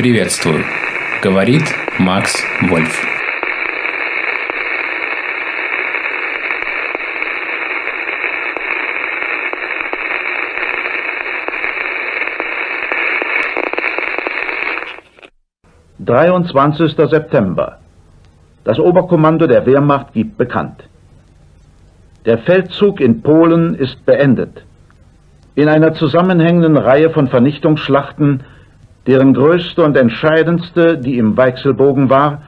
Приветствую. Говорит Макс Вольф. »23. September. Das Oberkommando der Wehrmacht gibt bekannt. Der Feldzug in Polen ist beendet. In einer zusammenhängenden Reihe von Vernichtungsschlachten, deren größte und entscheidendste die im Weichselbogen war,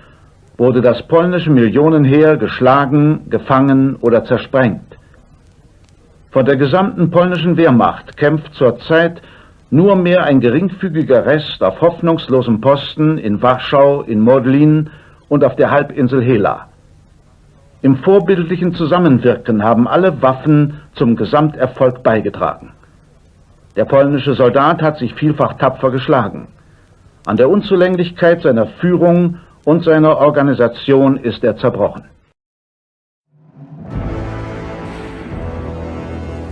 wurde das polnische Millionenheer geschlagen, gefangen oder zersprengt. Von der gesamten polnischen Wehrmacht kämpft zurzeit nur mehr ein geringfügiger Rest auf hoffnungslosem Posten in Warschau, in Modlin und auf der Halbinsel Hela. Im vorbildlichen Zusammenwirken haben alle Waffen zum Gesamterfolg beigetragen. Der polnische Soldat hat sich vielfach tapfer geschlagen. An der Unzulänglichkeit seiner Führung und seiner Organisation ist er zerbrochen.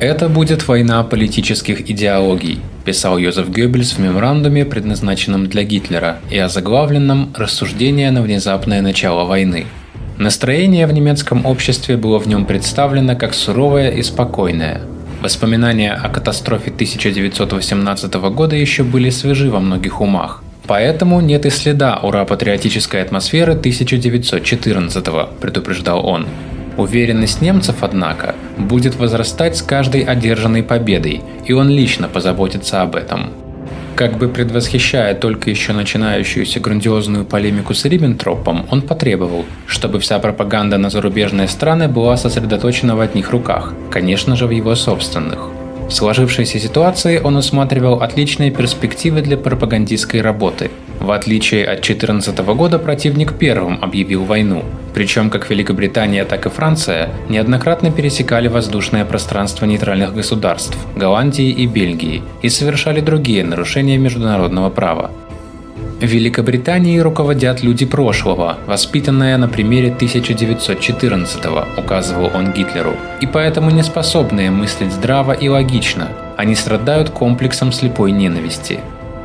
«Это будет война политических идеологий», писал Йозеф Геббельс в меморандуме, предназначенном для Гитлера, и озаглавленном «Рассуждение на внезапное начало войны». Настроение в немецком обществе было в нем представлено как суровое и спокойное. Воспоминания о катастрофе 1918 года еще были свежи во многих умах. Поэтому нет и следа ура-патриотической атмосферы 1914-го, предупреждал он. Уверенность немцев, однако, будет возрастать с каждой одержанной победой, и он лично позаботится об этом. Как бы предвосхищая только еще начинающуюся грандиозную полемику с Риббентропом, он потребовал, чтобы вся пропаганда на зарубежные страны была сосредоточена в одних руках, конечно же в его собственных. В сложившейся ситуации он усматривал отличные перспективы для пропагандистской работы. В отличие от 2014 года противник первым объявил войну, причем как Великобритания, так и Франция неоднократно пересекали воздушное пространство нейтральных государств Голландии и Бельгии и совершали другие нарушения международного права. Великобританией руководят люди прошлого, воспитанные на примере 1914-го, указывал он Гитлеру, и поэтому не способные мыслить здраво и логично, они страдают комплексом слепой ненависти.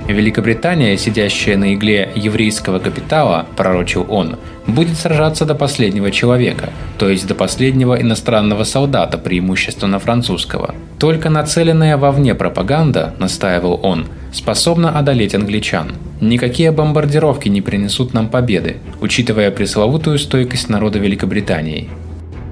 Великобритания, сидящая на игле еврейского капитала, пророчил он, будет сражаться до последнего человека, то есть до последнего иностранного солдата, преимущественно французского. Только нацеленная вовне пропаганда, настаивал он, способна одолеть англичан. Никакие бомбардировки не принесут нам победы, учитывая пресловутую стойкость народа Великобритании.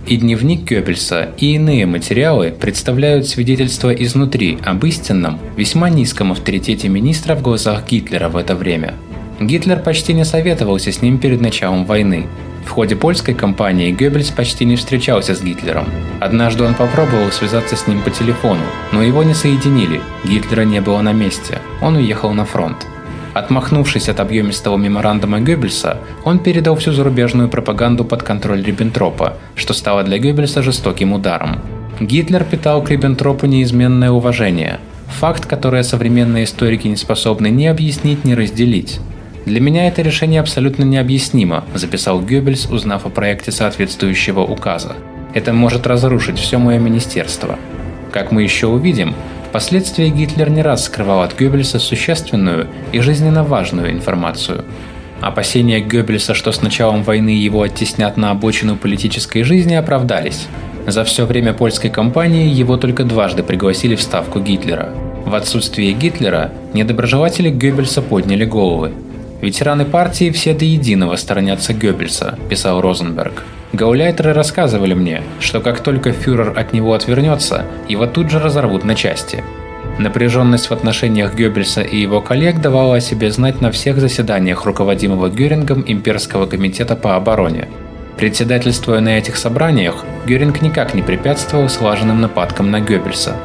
И дневник Геббельса, и иные материалы представляют свидетельство изнутри об истинном, весьма низком авторитете министра в глазах Гитлера в это время. Гитлер почти не советовался с ним перед началом войны. В ходе польской кампании Геббельс почти не встречался с Гитлером. Однажды он попробовал связаться с ним по телефону, но его не соединили, Гитлера не было на месте, он уехал на фронт. Отмахнувшись от объемистого меморандума Геббельса, он передал всю зарубежную пропаганду под контроль Риббентропа, что стало для Геббельса жестоким ударом. Гитлер питал к Риббентропу неизменное уважение, факт, который современные историки не способны ни объяснить, ни разделить. «Для меня это решение абсолютно необъяснимо», записал Геббельс, узнав о проекте соответствующего указа. «Это может разрушить все мое министерство». Как мы еще увидим, впоследствии Гитлер не раз скрывал от Геббельса существенную и жизненно важную информацию. Опасения Геббельса, что с началом войны его оттеснят на обочину политической жизни, оправдались. За все время польской кампании его только дважды пригласили в ставку Гитлера. В отсутствие Гитлера недоброжелатели Геббельса подняли головы. «Ветераны партии все до единого сторонятся Геббельса», – писал Розенберг. «Гауляйтеры рассказывали мне, что как только фюрер от него отвернется, его тут же разорвут на части». Напряженность в отношениях Геббельса и его коллег давала о себе знать на всех заседаниях руководимого Гёрингом Имперского комитета по обороне. Председательствуя на этих собраниях, Гёринг никак не препятствовал слаженным нападкам на Геббельса.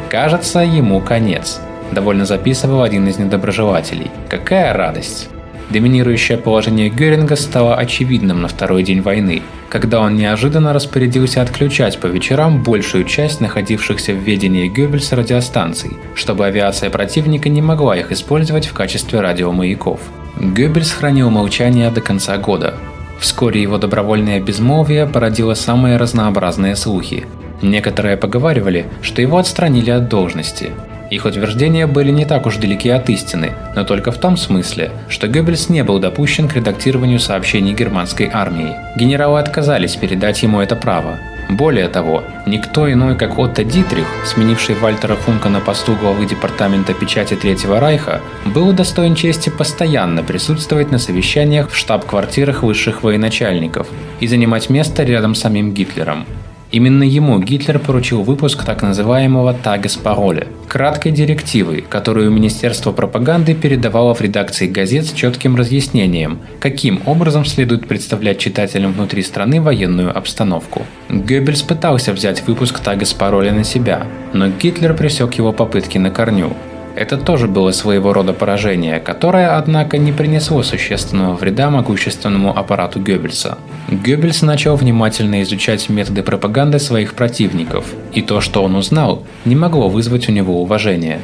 «Кажется, ему конец», – довольно записывал один из недоброжелателей. «Какая радость!» Доминирующее положение Гёринга стало очевидным на второй день войны, когда он неожиданно распорядился отключать по вечерам большую часть находившихся в ведении Геббельса радиостанций, чтобы авиация противника не могла их использовать в качестве радиомаяков. Геббельс хранил молчание до конца года. Вскоре его добровольное безмолвие породило самые разнообразные слухи. Некоторые поговаривали, что его отстранили от должности. Их утверждения были не так уж далеки от истины, но только в том смысле, что Геббельс не был допущен к редактированию сообщений германской армии. Генералы отказались передать ему это право. Более того, никто иной, как Отто Дитрих, сменивший Вальтера Функа на посту главы департамента печати Третьего Райха, был удостоен чести постоянно присутствовать на совещаниях в штаб-квартирах высших военачальников и занимать место рядом с самим Гитлером. Именно ему Гитлер поручил выпуск так называемого «Тагес-пароле» – краткой директивы, которую Министерство пропаганды передавало в редакции газет с четким разъяснением, каким образом следует представлять читателям внутри страны военную обстановку. Геббельс пытался взять выпуск «Тагес-пароле» на себя, но Гитлер пресек его попытки на корню. Это тоже было своего рода поражение, которое, однако, не принесло существенного вреда могущественному аппарату Геббельса. Геббельс начал внимательно изучать методы пропаганды своих противников, и то, что он узнал, не могло вызвать у него уважения.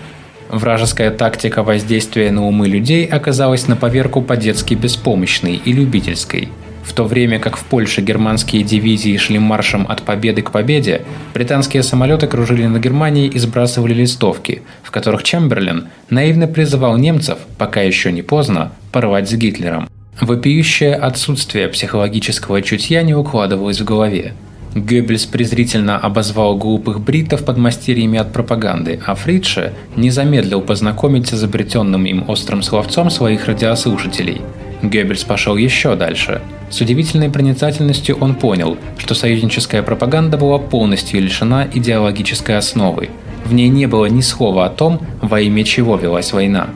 Вражеская тактика воздействия на умы людей оказалась на поверку по-детски беспомощной и любительской. В то время как в Польше германские дивизии шли маршем от победы к победе, британские самолеты кружили над Германией и сбрасывали листовки, в которых Чемберлен наивно призывал немцев, пока еще не поздно, порвать с Гитлером. Вопиющее отсутствие психологического чутья не укладывалось в голове. Геббельс презрительно обозвал глупых бриттов подмастерьями от пропаганды, а Фридше не замедлил познакомить с изобретенным им острым словцом своих радиослушателей. Геббельс пошел еще дальше. С удивительной проницательностью он понял, что союзническая пропаганда была полностью лишена идеологической основы. В ней не было ни слова о том, во имя чего велась война.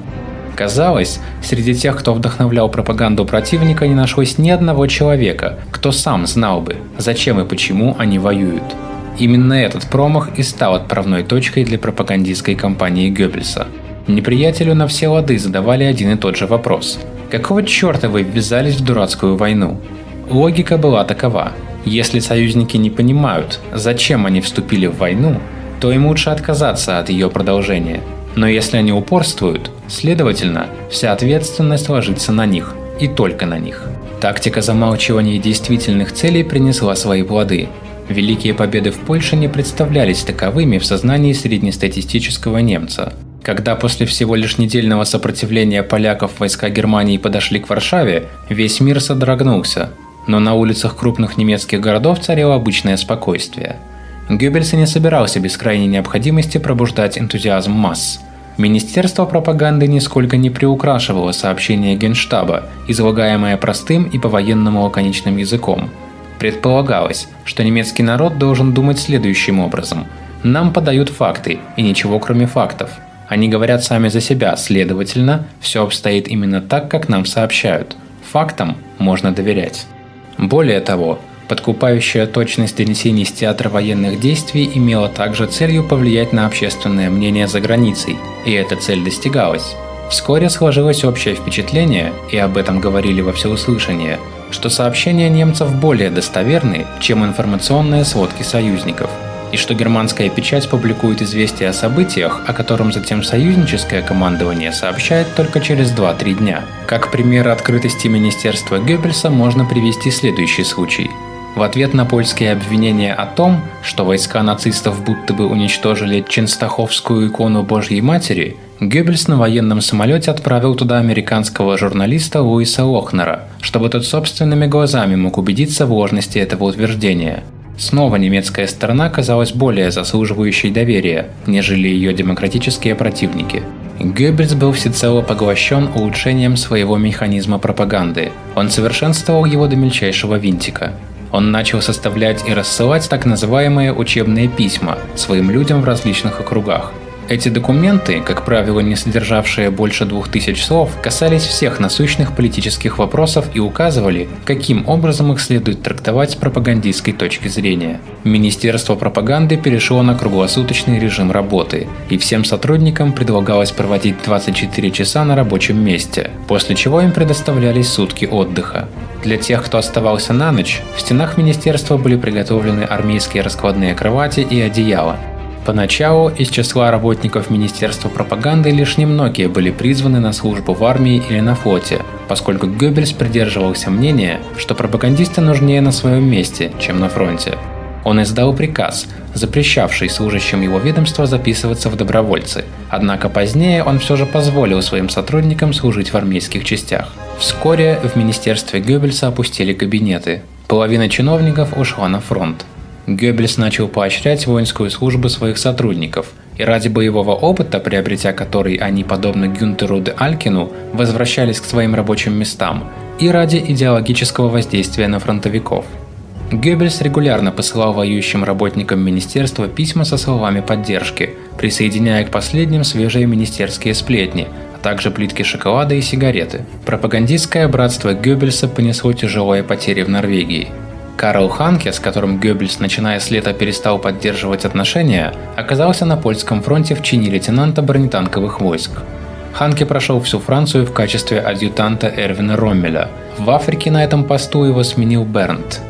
Казалось, среди тех, кто вдохновлял пропаганду противника, не нашлось ни одного человека, кто сам знал бы, зачем и почему они воюют. Именно этот промах и стал отправной точкой для пропагандистской кампании Геббельса. Неприятелю на все лады задавали один и тот же вопрос: какого черта вы ввязались в дурацкую войну? Логика была такова: если союзники не понимают, зачем они вступили в войну, то им лучше отказаться от ее продолжения. Но если они упорствуют, следовательно, вся ответственность ложится на них, и только на них. Тактика замалчивания действительных целей принесла свои плоды. Великие победы в Польше не представлялись таковыми в сознании среднестатистического немца. Когда после всего лишь недельного сопротивления поляков войска Германии подошли к Варшаве, весь мир содрогнулся, но на улицах крупных немецких городов царило обычное спокойствие. Геббельс и не собирался без крайней необходимости пробуждать энтузиазм масс. Министерство пропаганды нисколько не приукрашивало сообщение Генштаба, излагаемое простым и по-военному лаконичным языком. Предполагалось, что немецкий народ должен думать следующим образом: нам подают факты, и ничего кроме фактов. Они говорят сами за себя, следовательно, все обстоит именно так, как нам сообщают. Фактам можно доверять. Более того, подкупающая точность донесений с театра военных действий имела также целью повлиять на общественное мнение за границей, и эта цель достигалась. Вскоре сложилось общее впечатление, и об этом говорили во всеуслышание, что сообщения немцев более достоверны, чем информационные сводки союзников, и что германская печать публикует известия о событиях, о котором затем союзническое командование сообщает только через 2-3 дня. Как пример открытости министерства Геббельса можно привести следующий случай. В ответ на польские обвинения о том, что войска нацистов будто бы уничтожили Ченстаховскую икону Божьей Матери, Геббельс на военном самолете отправил туда американского журналиста Луиса Лохнера, чтобы тот собственными глазами мог убедиться в ложности этого утверждения. Снова немецкая сторона казалась более заслуживающей доверия, нежели ее демократические противники. Геббельс был всецело поглощен улучшением своего механизма пропаганды. Он совершенствовал его до мельчайшего винтика. Он начал составлять и рассылать так называемые учебные письма своим людям в различных округах. Эти документы, как правило не содержавшие больше 2000 слов, касались всех насущных политических вопросов и указывали, каким образом их следует трактовать с пропагандистской точки зрения. Министерство пропаганды перешло на круглосуточный режим работы, и всем сотрудникам предлагалось проводить 24 часа на рабочем месте, после чего им предоставлялись сутки отдыха. Для тех, кто оставался на ночь, в стенах министерства были приготовлены армейские раскладные кровати и одеяла. Поначалу из числа работников Министерства пропаганды лишь немногие были призваны на службу в армии или на флоте, поскольку Геббельс придерживался мнения, что пропагандисты нужнее на своем месте, чем на фронте. Он издал приказ, запрещавший служащим его ведомства записываться в добровольцы. Однако позднее он все же позволил своим сотрудникам служить в армейских частях. Вскоре в министерстве Геббельса опустили кабинеты. Половина чиновников ушла на фронт. Геббельс начал поощрять воинскую службу своих сотрудников, и ради боевого опыта, приобретя который они, подобно Гюнтеру де Алькину, возвращались к своим рабочим местам, и ради идеологического воздействия на фронтовиков. Геббельс регулярно посылал воюющим работникам министерства письма со словами поддержки, присоединяя к последним свежие министерские сплетни, а также плитки шоколада и сигареты. Пропагандистское братство Геббельса понесло тяжелые потери в Норвегии. Карл Ханке, с которым Геббельс, начиная с лета, перестал поддерживать отношения, оказался на польском фронте в чине лейтенанта бронетанковых войск. Ханке прошел всю Францию в качестве адъютанта Эрвина Роммеля. В Африке на этом посту его сменил Бернт.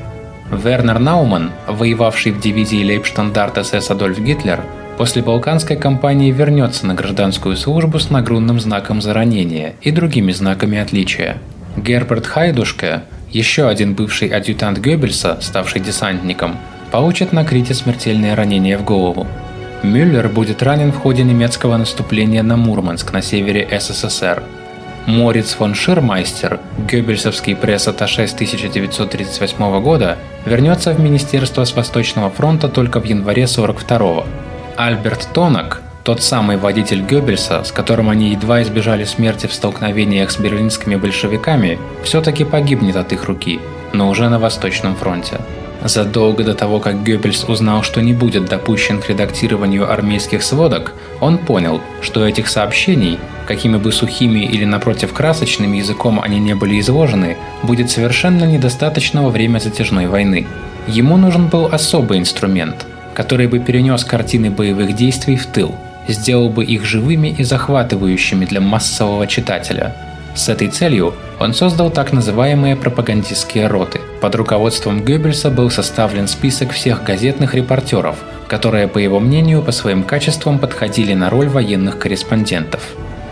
Вернер Науман, воевавший в дивизии лейбштандарт СС Адольф Гитлер, после Балканской кампании вернется на гражданскую службу с нагрудным знаком за ранение и другими знаками отличия. Герберт Хайдушке, еще один бывший адъютант Геббельса, ставший десантником, получит на Крите смертельное ранение в голову. Мюллер будет ранен в ходе немецкого наступления на Мурманск на севере СССР. Мориц фон Ширмайстер, геббельсовский пресс-атташе с 1938 года, вернется в Министерство с Восточного фронта только в январе 1942-го. Альберт Тонак, тот самый водитель Геббельса, с которым они едва избежали смерти в столкновениях с берлинскими большевиками, все-таки погибнет от их руки, но уже на Восточном фронте. Задолго до того, как Геббельс узнал, что не будет допущен к редактированию армейских сводок, он понял, что этих сообщений, какими бы сухими или напротив красочным языком они не были изложены, будет совершенно недостаточно во время затяжной войны. Ему нужен был особый инструмент, который бы перенес картины боевых действий в тыл, сделал бы их живыми и захватывающими для массового читателя. С этой целью он создал так называемые пропагандистские роты. Под руководством Геббельса был составлен список всех газетных репортеров, которые, по его мнению, по своим качествам подходили на роль военных корреспондентов.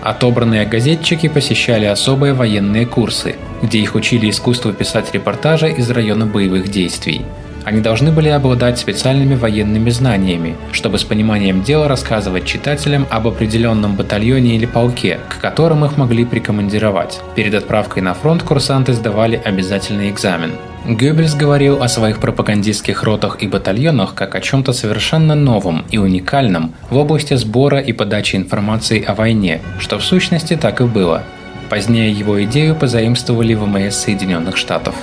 Отобранные газетчики посещали особые военные курсы, где их учили искусству писать репортажи из района боевых действий. Они должны были обладать специальными военными знаниями, чтобы с пониманием дела рассказывать читателям об определенном батальоне или полке, к которым их могли прикомандировать. Перед отправкой на фронт курсанты сдавали обязательный экзамен. Геббельс говорил о своих пропагандистских ротах и батальонах как о чем-то совершенно новом и уникальном в области сбора и подачи информации о войне, что в сущности так и было. Позднее его идею позаимствовали ВМС Соединенных Штатов.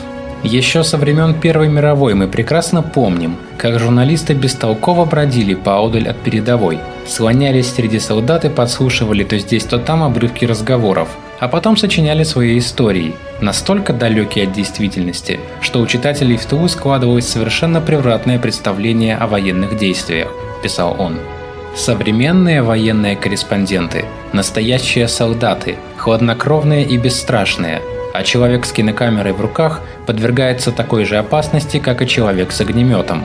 Еще со времен Первой мировой мы прекрасно помним, как журналисты бестолково бродили поодаль от передовой, слонялись среди солдат и подслушивали то здесь, то там обрывки разговоров, а потом сочиняли свои истории, настолько далекие от действительности, что у читателей в тылу складывалось совершенно превратное представление о военных действиях, писал он. Современные военные корреспонденты – настоящие солдаты, хладнокровные и бесстрашные, а человек с кинокамерой в руках подвергается такой же опасности, как и человек с огнеметом.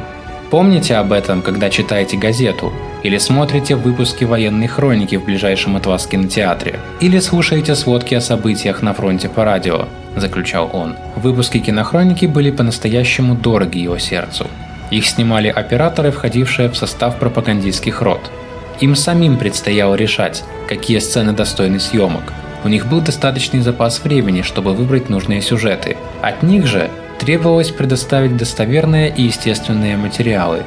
Помните об этом, когда читаете газету, или смотрите выпуски военной хроники в ближайшем от вас кинотеатре, или слушаете сводки о событиях на фронте по радио, заключал он. Выпуски кинохроники были по-настоящему дороги его сердцу. Их снимали операторы, входившие в состав пропагандистских рот. Им самим предстояло решать, какие сцены достойны съемок. У них был достаточный запас времени, чтобы выбрать нужные сюжеты. От них же требовалось предоставить достоверные и естественные материалы.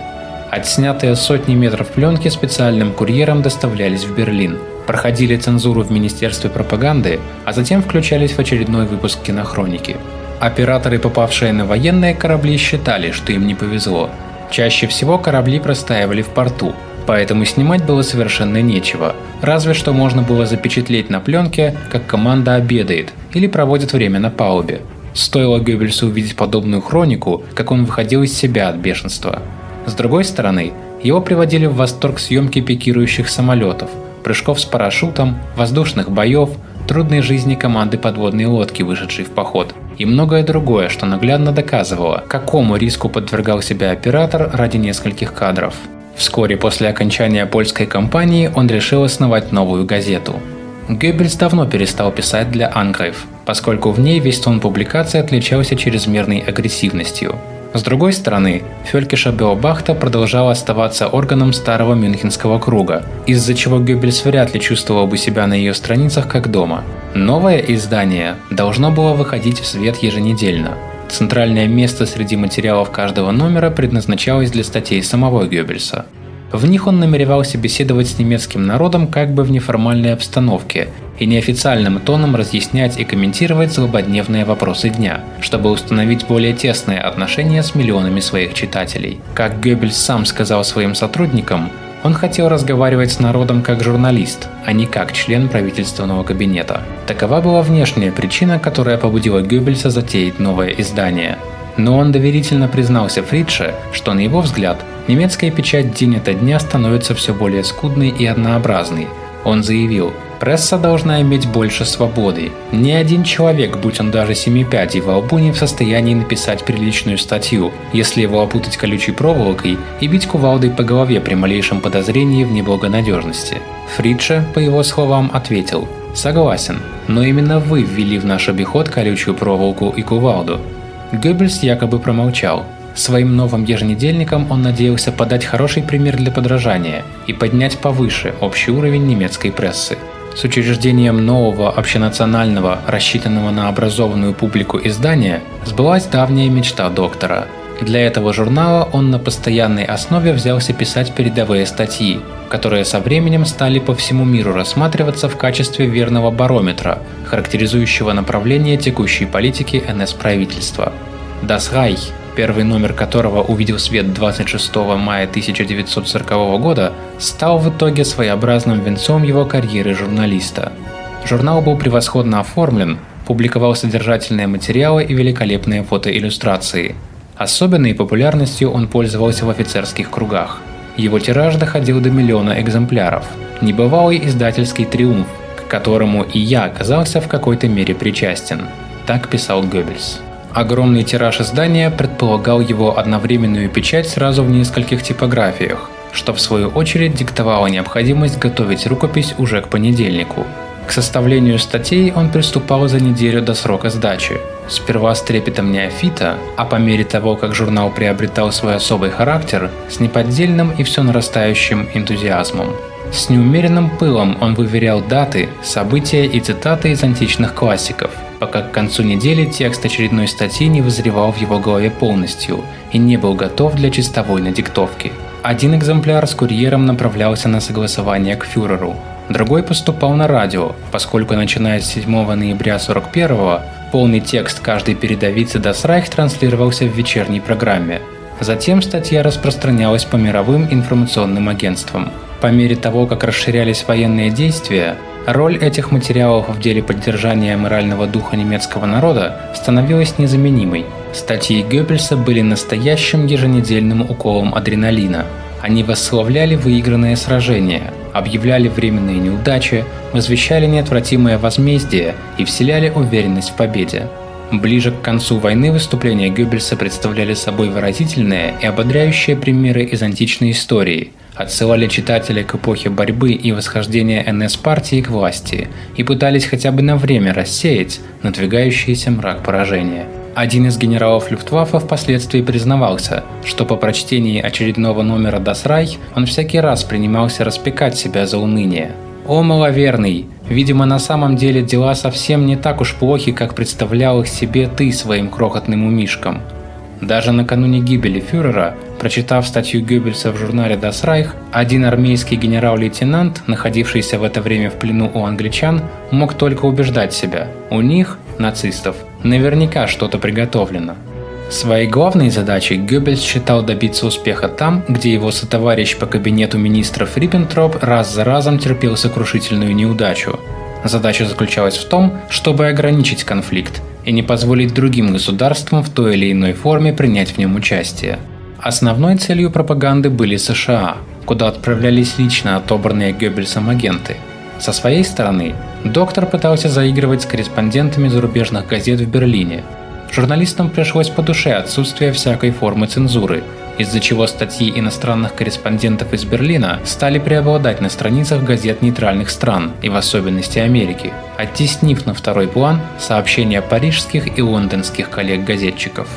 Отснятые сотни метров пленки специальным курьером доставлялись в Берлин, проходили цензуру в Министерстве пропаганды, а затем включались в очередной выпуск кинохроники. Операторы, попавшие на военные корабли, считали, что им не повезло. Чаще всего корабли простаивали в порту, поэтому снимать было совершенно нечего, разве что можно было запечатлеть на пленке, как команда обедает или проводит время на палубе. Стоило Геббельсу увидеть подобную хронику, как он выходил из себя от бешенства. С другой стороны, его приводили в восторг съемки пикирующих самолетов, прыжков с парашютом, воздушных боев, трудной жизни команды подводной лодки, вышедшей в поход, и многое другое, что наглядно доказывало, какому риску подвергал себя оператор ради нескольких кадров. Вскоре после окончания польской кампании он решил основать новую газету. Геббельс давно перестал писать для «Ангрифф», поскольку в ней весь тон публикации отличался чрезмерной агрессивностью. С другой стороны, Völkische Beobachter продолжал оставаться органом старого Мюнхенского круга, из-за чего Геббельс вряд ли чувствовал бы себя на ее страницах как дома. Новое издание должно было выходить в свет еженедельно. Центральное место среди материалов каждого номера предназначалось для статей самого Геббельса. В них он намеревался беседовать с немецким народом как бы в неформальной обстановке и неофициальным тоном разъяснять и комментировать злободневные вопросы дня, чтобы установить более тесные отношения с миллионами своих читателей. Как Геббельс сам сказал своим сотрудникам, он хотел разговаривать с народом как журналист, а не как член правительственного кабинета. Такова была внешняя причина, которая побудила Геббельса затеять новое издание. Но он доверительно признался Фридше, что, на его взгляд, немецкая печать день ото дня становится все более скудной и однообразной. Он заявил: «Пресса должна иметь больше свободы. Ни один человек, будь он даже 7 пядей во лбу, не в состоянии написать приличную статью, если его опутать колючей проволокой и бить кувалдой по голове при малейшем подозрении в неблагонадежности». Фридше, по его словам, ответил: «Согласен, но именно вы ввели в наш обиход колючую проволоку и кувалду». Геббельс якобы промолчал. Своим новым еженедельником он надеялся подать хороший пример для подражания и поднять повыше общий уровень немецкой прессы. С учреждением нового общенационального, рассчитанного на образованную публику издания, сбылась давняя мечта доктора. Для этого журнала он на постоянной основе взялся писать передовые статьи, которые со временем стали по всему миру рассматриваться в качестве верного барометра, характеризующего направление текущей политики НС-правительства. Das Reich, первый номер которого увидел свет 26 мая 1940 года, стал в итоге своеобразным венцом его карьеры журналиста. Журнал был превосходно оформлен, публиковал содержательные материалы и великолепные фотоиллюстрации. Особенной популярностью он пользовался в офицерских кругах. Его тираж доходил до 1 миллиона экземпляров. Небывалый издательский триумф, к которому и я оказался в какой-то мере причастен. Так писал Геббельс. Огромный тираж издания предполагал его одновременную печать сразу в нескольких типографиях, что в свою очередь диктовало необходимость готовить рукопись уже к понедельнику. К составлению статей он приступал за неделю до срока сдачи. Сперва с трепетом неофита, а по мере того, как журнал приобретал свой особый характер, с неподдельным и все нарастающим энтузиазмом. С неумеренным пылом он выверял даты, события и цитаты из античных классиков, пока к концу недели текст очередной статьи не вызревал в его голове полностью и не был готов для чистовольной диктовки. Один экземпляр с курьером направлялся на согласование к фюреру, другой поступал на радио, поскольку начиная с 7 ноября 41-го полный текст каждой передовицы Das Reich транслировался в вечерней программе. Затем статья распространялась по мировым информационным агентствам. По мере того, как расширялись военные действия, роль этих материалов в деле поддержания морального духа немецкого народа становилась незаменимой. Статьи Геббельса были настоящим еженедельным уколом адреналина. Они восславляли выигранные сражения, объявляли временные неудачи, возвещали неотвратимое возмездие и вселяли уверенность в победе. Ближе к концу войны выступления Геббельса представляли собой выразительные и ободряющие примеры из античной истории, отсылали читателя к эпохе борьбы и восхождения НС-партии к власти и пытались хотя бы на время рассеять надвигающийся мрак поражения. Один из генералов Люфтваффе впоследствии признавался, что по прочтении очередного номера Das Reich он всякий раз принимался распекать себя за уныние. «О, маловерный! Видимо, на самом деле дела совсем не так уж плохи, как представлял их себе ты своим крохотным умишком». Даже накануне гибели фюрера, прочитав статью Геббельса в журнале Das Reich, один армейский генерал-лейтенант, находившийся в это время в плену у англичан, мог только убеждать себя: у них, нацистов, наверняка что-то приготовлено. Своей главной задачей Геббельс считал добиться успеха там, где его сотоварищ по кабинету министров Риббентроп раз за разом терпел сокрушительную неудачу. Задача заключалась в том, чтобы ограничить конфликт и не позволить другим государствам в той или иной форме принять в нем участие. Основной целью пропаганды были США, куда отправлялись лично отобранные Геббельсом агенты. Со своей стороны, доктор пытался заигрывать с корреспондентами зарубежных газет в Берлине. Журналистам пришлось по душе отсутствие всякой формы цензуры, из-за чего статьи иностранных корреспондентов из Берлина стали преобладать на страницах газет нейтральных стран и в особенности Америки, оттеснив на второй план сообщения парижских и лондонских коллег-газетчиков.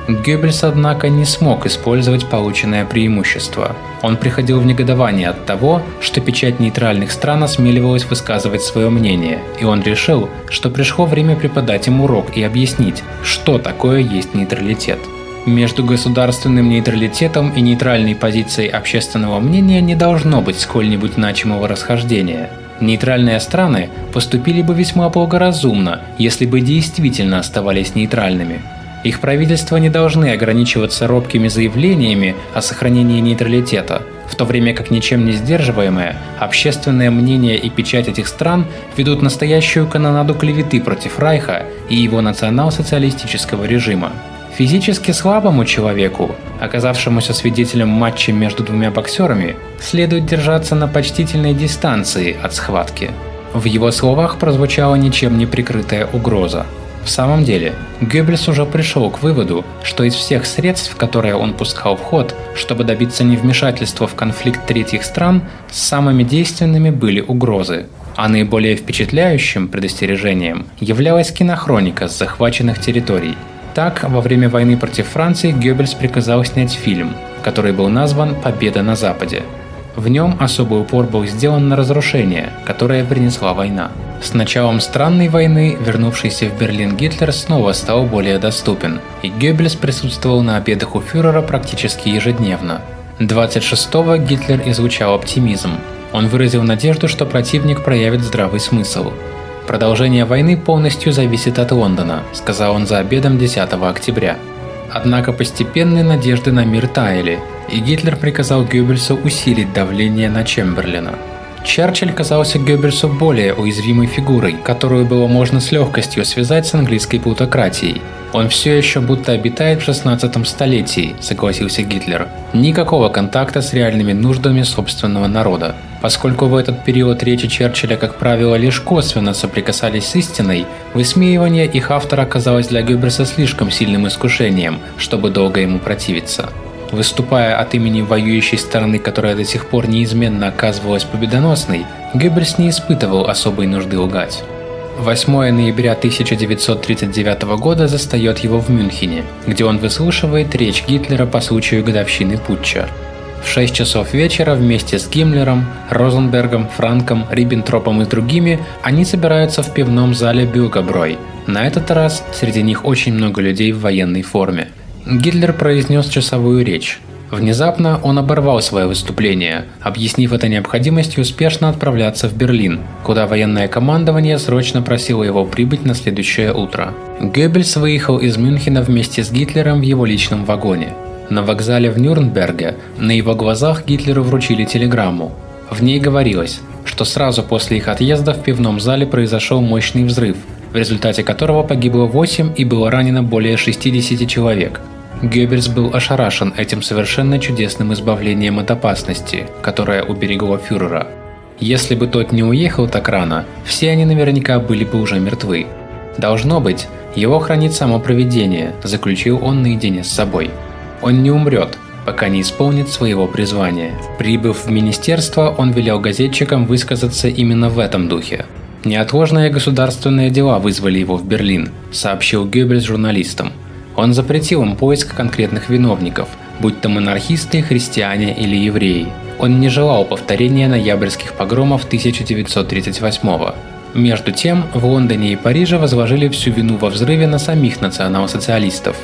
Геббельс, однако, не смог использовать полученное преимущество. Он приходил в негодование от того, что печать нейтральных стран осмеливалась высказывать свое мнение, и он решил, что пришло время преподать им урок и объяснить, что такое есть нейтралитет. Между государственным нейтралитетом и нейтральной позицией общественного мнения не должно быть сколь-нибудь значимого расхождения. Нейтральные страны поступили бы весьма благоразумно, если бы действительно оставались нейтральными. Их правительства не должны ограничиваться робкими заявлениями о сохранении нейтралитета, в то время как ничем не сдерживаемое общественное мнение и печать этих стран ведут настоящую канонаду клеветы против Райха и его национал-социалистического режима. Физически слабому человеку, оказавшемуся свидетелем матча между двумя боксерами, следует держаться на почтительной дистанции от схватки. В его словах прозвучала ничем не прикрытая угроза. В самом деле, Геббельс уже пришел к выводу, что из всех средств, которые он пускал в ход, чтобы добиться невмешательства в конфликт третьих стран, самыми действенными были угрозы, а наиболее впечатляющим предостережением являлась кинохроника с захваченных территорий. Так, во время войны против Франции Геббельс приказал снять фильм, который был назван «Победа на Западе». В нем особый упор был сделан на разрушение, которое принесла война. С началом странной войны вернувшийся в Берлин Гитлер снова стал более доступен, и Геббельс присутствовал на обедах у фюрера практически ежедневно. 26-го Гитлер излучал оптимизм. Он выразил надежду, что противник проявит здравый смысл. «Продолжение войны полностью зависит от Лондона», – сказал он за обедом 10 октября. Однако постепенные надежды на мир таяли, и Гитлер приказал Геббельсу усилить давление на Чемберлена. Черчилль казался Геббельсу более уязвимой фигурой, которую было можно с легкостью связать с английской плутократией. «Он все еще будто обитает в 16 столетии», – согласился Гитлер. «Никакого контакта с реальными нуждами собственного народа». Поскольку в этот период речи Черчилля, как правило, лишь косвенно соприкасались с истиной, высмеивание их автора оказалось для Геббельса слишком сильным искушением, чтобы долго ему противиться. Выступая от имени воюющей стороны, которая до сих пор неизменно оказывалась победоносной, Геббельс не испытывал особой нужды лгать. 8 ноября 1939 года застает его в Мюнхене, где он выслушивает речь Гитлера по случаю годовщины путча. В 6 часов вечера вместе с Гиммлером, Розенбергом, Франком, Риббентропом и другими они собираются в пивном зале Бюргебräu. На этот раз среди них очень много людей в военной форме. Гитлер произнес часовую речь. Внезапно он оборвал свое выступление, объяснив это необходимостью спешно отправляться в Берлин, куда военное командование срочно просило его прибыть на следующее утро. Геббельс выехал из Мюнхена вместе с Гитлером в его личном вагоне. На вокзале в Нюрнберге на его глазах Гитлеру вручили телеграмму. В ней говорилось, что сразу после их отъезда в пивном зале произошел мощный взрыв, в результате которого погибло 8 и было ранено более 60 человек. Геббельс был ошарашен этим совершенно чудесным избавлением от опасности, которое уберегло фюрера. Если бы тот не уехал так рано, все они наверняка были бы уже мертвы. «Должно быть, его хранит само провидение», – заключил он наедине с собой. «Он не умрет, пока не исполнит своего призвания». Прибыв в министерство, он велел газетчикам высказаться именно в этом духе. «Неотложные государственные дела вызвали его в Берлин», – сообщил Геббельс журналистам. Он запретил им поиск конкретных виновников, будь то монархисты, христиане или евреи. Он не желал повторения ноябрьских погромов 1938-го. Между тем, в Лондоне и Париже возложили всю вину во взрыве на самих национал-социалистов.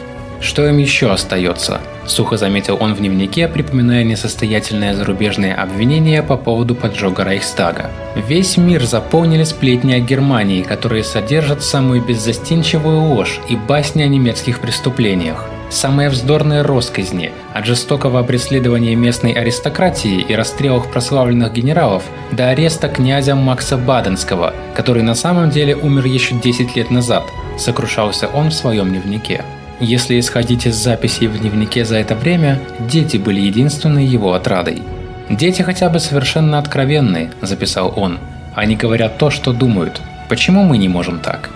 «Что им еще остается?» – сухо заметил он в дневнике, припоминая несостоятельные зарубежные обвинения по поводу поджога Рейхстага. «Весь мир заполнили сплетни о Германии, которые содержат самую беззастенчивую ложь и басни о немецких преступлениях. Самые вздорные россказни от жестокого преследования местной аристократии и расстрелов прославленных генералов до ареста князя Макса Баденского, который на самом деле умер еще 10 лет назад», – сокрушался он в своем дневнике. Если исходить из записей в дневнике за это время, дети были единственной его отрадой. «Дети хотя бы совершенно откровенны», – записал он. «Они говорят то, что думают. Почему мы не можем так?»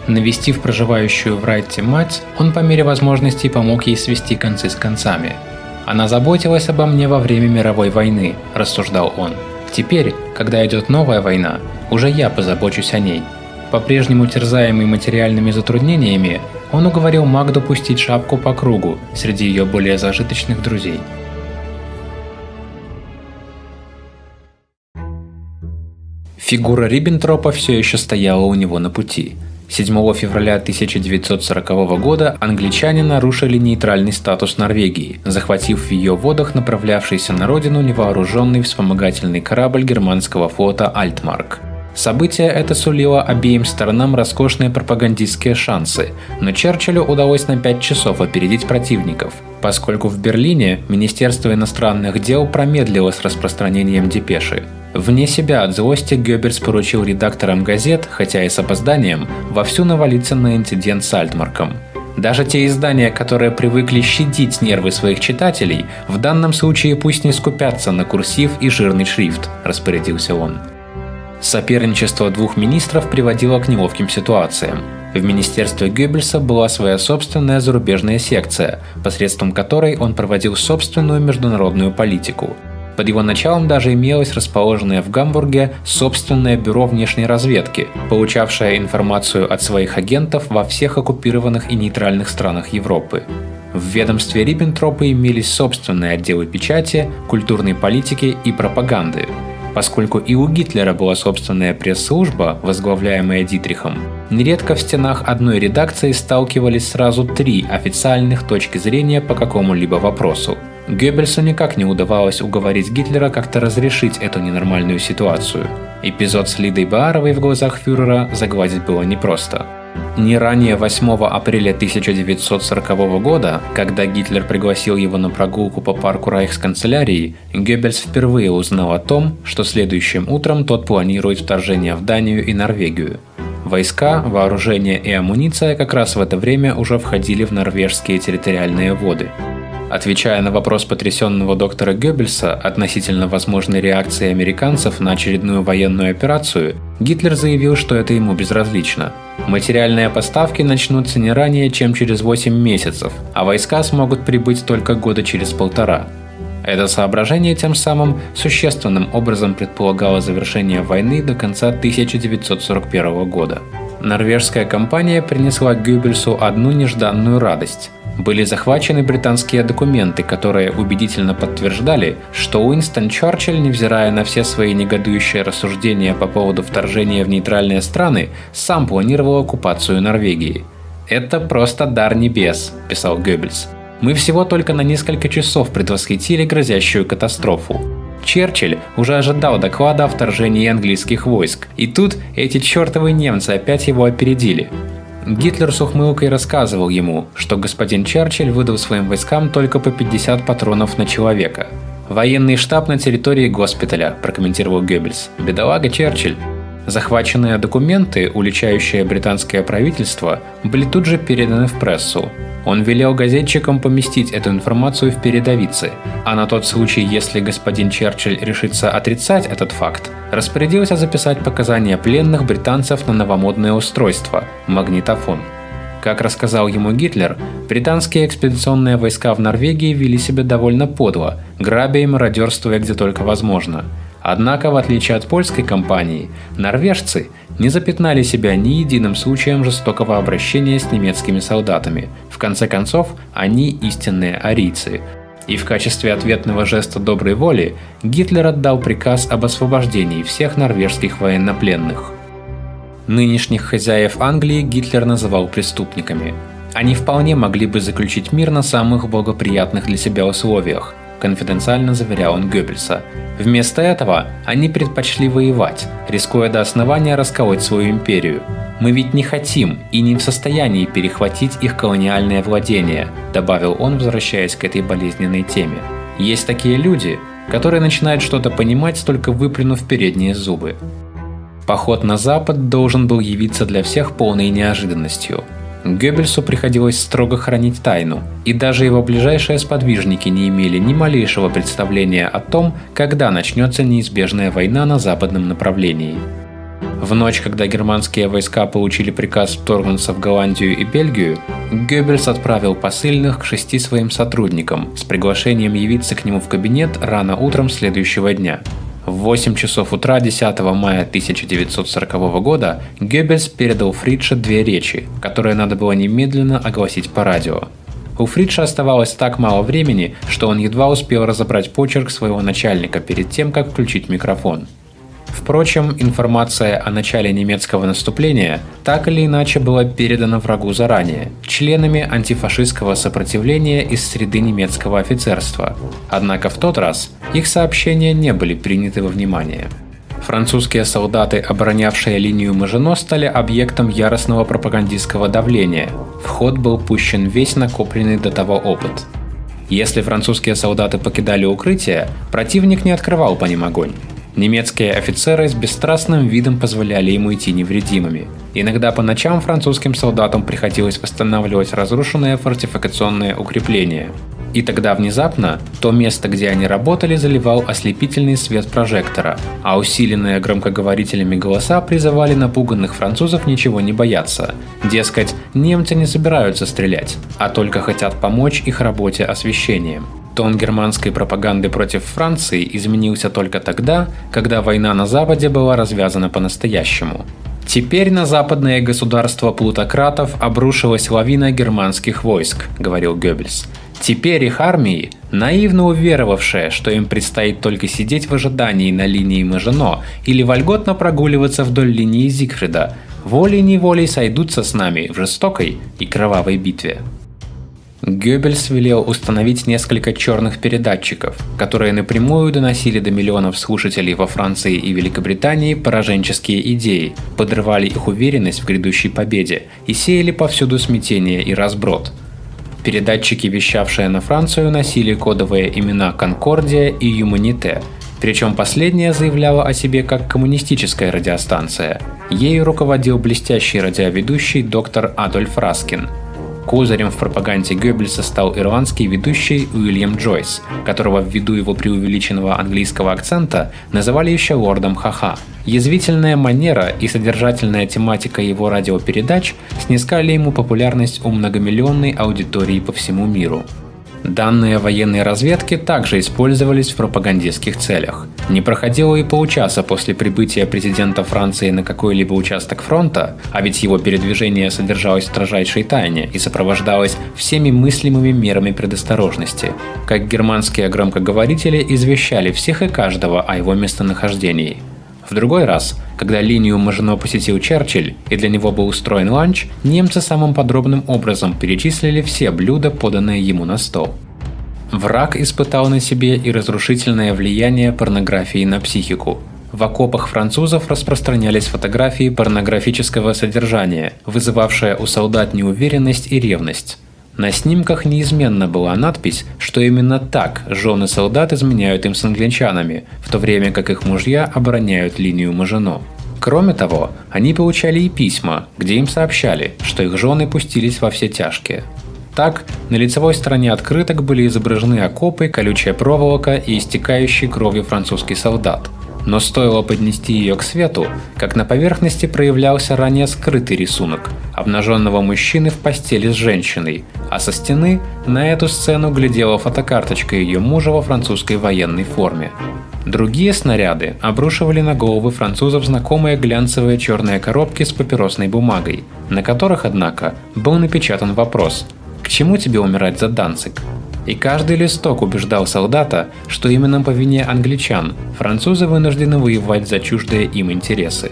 Навестив проживающую в Райте мать, он по мере возможностей помог ей свести концы с концами. «Она заботилась обо мне во время мировой войны», – рассуждал он. «Теперь, когда идет новая война, уже я позабочусь о ней». По-прежнему терзаемый материальными затруднениями, он уговорил Магду пустить шапку по кругу среди ее более зажиточных друзей. Фигура Риббентропа все еще стояла у него на пути. 7 февраля 1940 года англичане нарушили нейтральный статус Норвегии, захватив в ее водах направлявшийся на родину невооруженный вспомогательный корабль германского флота «Альтмарк». Событие это сулило обеим сторонам роскошные пропагандистские шансы, но Черчиллю удалось на 5 часов опередить противников, поскольку в Берлине Министерство иностранных дел промедлило с распространением депеши. Вне себя от злости Геббельс поручил редакторам газет, хотя и с опозданием, вовсю навалиться на инцидент с Альтмарком. Даже те издания, которые привыкли щадить нервы своих читателей, в данном случае пусть не скупятся на курсив и жирный шрифт, распорядился он. Соперничество двух министров приводило к неловким ситуациям. В министерстве Геббельса была своя собственная зарубежная секция, посредством которой он проводил собственную международную политику. Под его началом даже имелось расположенное в Гамбурге собственное бюро внешней разведки, получавшее информацию от своих агентов во всех оккупированных и нейтральных странах Европы. В ведомстве Риббентропа имелись собственные отделы печати, культурной политики и пропаганды. Поскольку и у Гитлера была собственная пресс-служба, возглавляемая Дитрихом, нередко в стенах одной редакции сталкивались сразу 3 официальных точки зрения по какому-либо вопросу. Геббельсу никак не удавалось уговорить Гитлера как-то разрешить эту ненормальную ситуацию. Эпизод с Лидой Бааровой в глазах фюрера загладить было непросто. Не ранее 8 апреля 1940 года, когда Гитлер пригласил его на прогулку по парку рейхсканцелярии, Геббельс впервые узнал о том, что следующим утром тот планирует вторжение в Данию и Норвегию. Войска, вооружение и амуниция как раз в это время уже входили в норвежские территориальные воды. Отвечая на вопрос потрясенного доктора Геббельса относительно возможной реакции американцев на очередную военную операцию, Гитлер заявил, что это ему безразлично. Материальные поставки начнутся не ранее, чем через 8 месяцев, а войска смогут прибыть только года через 1,5. Это соображение тем самым существенным образом предполагало завершение войны до конца 1941 года. Норвежская кампания принесла Геббельсу одну нежданную радость. Были захвачены британские документы, которые убедительно подтверждали, что Уинстон Черчилль, невзирая на все свои негодующие рассуждения по поводу вторжения в нейтральные страны, сам планировал оккупацию Норвегии. «Это просто дар небес», – писал Геббельс. «Мы всего только на несколько часов предвосхитили грозящую катастрофу. Черчилль уже ожидал доклада о вторжении английских войск, и тут эти чертовы немцы опять его опередили». Гитлер с ухмылкой рассказывал ему, что господин Черчилль выдал своим войскам только по 50 патронов на человека. «Военный штаб на территории госпиталя», – прокомментировал Геббельс. «Бедолага Черчилль». Захваченные документы, уличающие британское правительство, были тут же переданы в прессу. Он велел газетчикам поместить эту информацию в передовицы, а на тот случай, если господин Черчилль решится отрицать этот факт, распорядился записать показания пленных британцев на новомодное устройство – магнитофон. Как рассказал ему Гитлер, британские экспедиционные войска в Норвегии вели себя довольно подло, грабя и мародерствуя где только возможно. Однако, в отличие от польской кампании, норвежцы не запятнали себя ни единым случаем жестокого обращения с немецкими солдатами. В конце концов, они истинные арийцы. И в качестве ответного жеста доброй воли Гитлер отдал приказ об освобождении всех норвежских военнопленных. Нынешних хозяев Англии Гитлер называл преступниками. Они вполне могли бы заключить мир на самых благоприятных для себя условиях, конфиденциально заверял он Геббельса. Вместо этого они предпочли воевать, рискуя до основания расколоть свою империю. «Мы ведь не хотим и не в состоянии перехватить их колониальное владение», добавил он, возвращаясь к этой болезненной теме. «Есть такие люди, которые начинают что-то понимать, только выплюнув передние зубы». Поход на Запад должен был явиться для всех полной неожиданностью. Геббельсу приходилось строго хранить тайну, и даже его ближайшие сподвижники не имели ни малейшего представления о том, когда начнется неизбежная война на западном направлении. В ночь, когда германские войска получили приказ вторгнуться в Голландию и Бельгию, Геббельс отправил посыльных к 6 своим сотрудникам с приглашением явиться к нему в кабинет рано утром следующего дня. В 8 часов утра 10 мая 1940 года Геббельс передал Фридше две речи, которые надо было немедленно огласить по радио. У Фридша оставалось так мало времени, что он едва успел разобрать почерк своего начальника перед тем, как включить микрофон. Впрочем, информация о начале немецкого наступления так или иначе была передана врагу заранее, членами антифашистского сопротивления из среды немецкого офицерства. Однако в тот раз их сообщения не были приняты во внимание. Французские солдаты, оборонявшие линию Мажино, стали объектом яростного пропагандистского давления. В ход был пущен весь накопленный до того опыт. Если французские солдаты покидали укрытие, противник не открывал по ним огонь. Немецкие офицеры с бесстрастным видом позволяли ему идти невредимыми. Иногда по ночам французским солдатам приходилось восстанавливать разрушенные фортификационные укрепления. И тогда внезапно то место, где они работали, заливал ослепительный свет прожектора, а усиленные громкоговорителями голоса призывали напуганных французов ничего не бояться. Дескать, немцы не собираются стрелять, а только хотят помочь их работе освещением. Тон германской пропаганды против Франции изменился только тогда, когда война на Западе была развязана по-настоящему. «Теперь на западное государство плутократов обрушилась лавина германских войск», — говорил Геббельс. «Теперь их армии, наивно уверовавшие, что им предстоит только сидеть в ожидании на линии Мажино или вольготно прогуливаться вдоль линии Зигфрида, волей-неволей сойдутся с нами в жестокой и кровавой битве». Геббельс велел установить несколько черных передатчиков, которые напрямую доносили до миллионов слушателей во Франции и Великобритании пораженческие идеи, подрывали их уверенность в грядущей победе и сеяли повсюду смятение и разброд. Передатчики, вещавшие на Францию, носили кодовые имена «Конкордия» и «Юманите», причем последняя заявляла о себе как коммунистическая радиостанция. Ею руководил блестящий радиоведущий доктор Адольф Раскин. Козырем в пропаганде Геббельса стал ирландский ведущий Уильям Джойс, которого ввиду его преувеличенного английского акцента называли еще лордом Ха-Ха. Язвительная манера и содержательная тематика его радиопередач снискали ему популярность у многомиллионной аудитории по всему миру. Данные военной разведки также использовались в пропагандистских целях. Не проходило и получаса после прибытия президента Франции на какой-либо участок фронта, а ведь его передвижение содержалось в строжайшей тайне и сопровождалось всеми мыслимыми мерами предосторожности, как германские громкоговорители извещали всех и каждого о его местонахождении. В другой раз, когда линию Мажино посетил Черчилль и для него был устроен ланч, немцы самым подробным образом перечислили все блюда, поданные ему на стол. Враг испытал на себе и разрушительное влияние порнографии на психику. В окопах французов распространялись фотографии порнографического содержания, вызывавшие у солдат неуверенность и ревность. На снимках неизменно была надпись, что именно так жены солдат изменяют им с англичанами, в то время как их мужья обороняют линию Мажино. Кроме того, они получали и письма, где им сообщали, что их жены пустились во все тяжкие. Так, на лицевой стороне открыток были изображены окопы, колючая проволока и истекающий кровью французский солдат. Но стоило поднести ее к свету, как на поверхности проявлялся ранее скрытый рисунок обнаженного мужчины в постели с женщиной, а со стены на эту сцену глядела фотокарточка ее мужа во французской военной форме. Другие снаряды обрушивали на головы французов знакомые глянцевые черные коробки с папиросной бумагой, на которых, однако, был напечатан вопрос: «К чему тебе умирать за Данциг?» И каждый листок убеждал солдата, что именно по вине англичан французы вынуждены воевать за чуждые им интересы.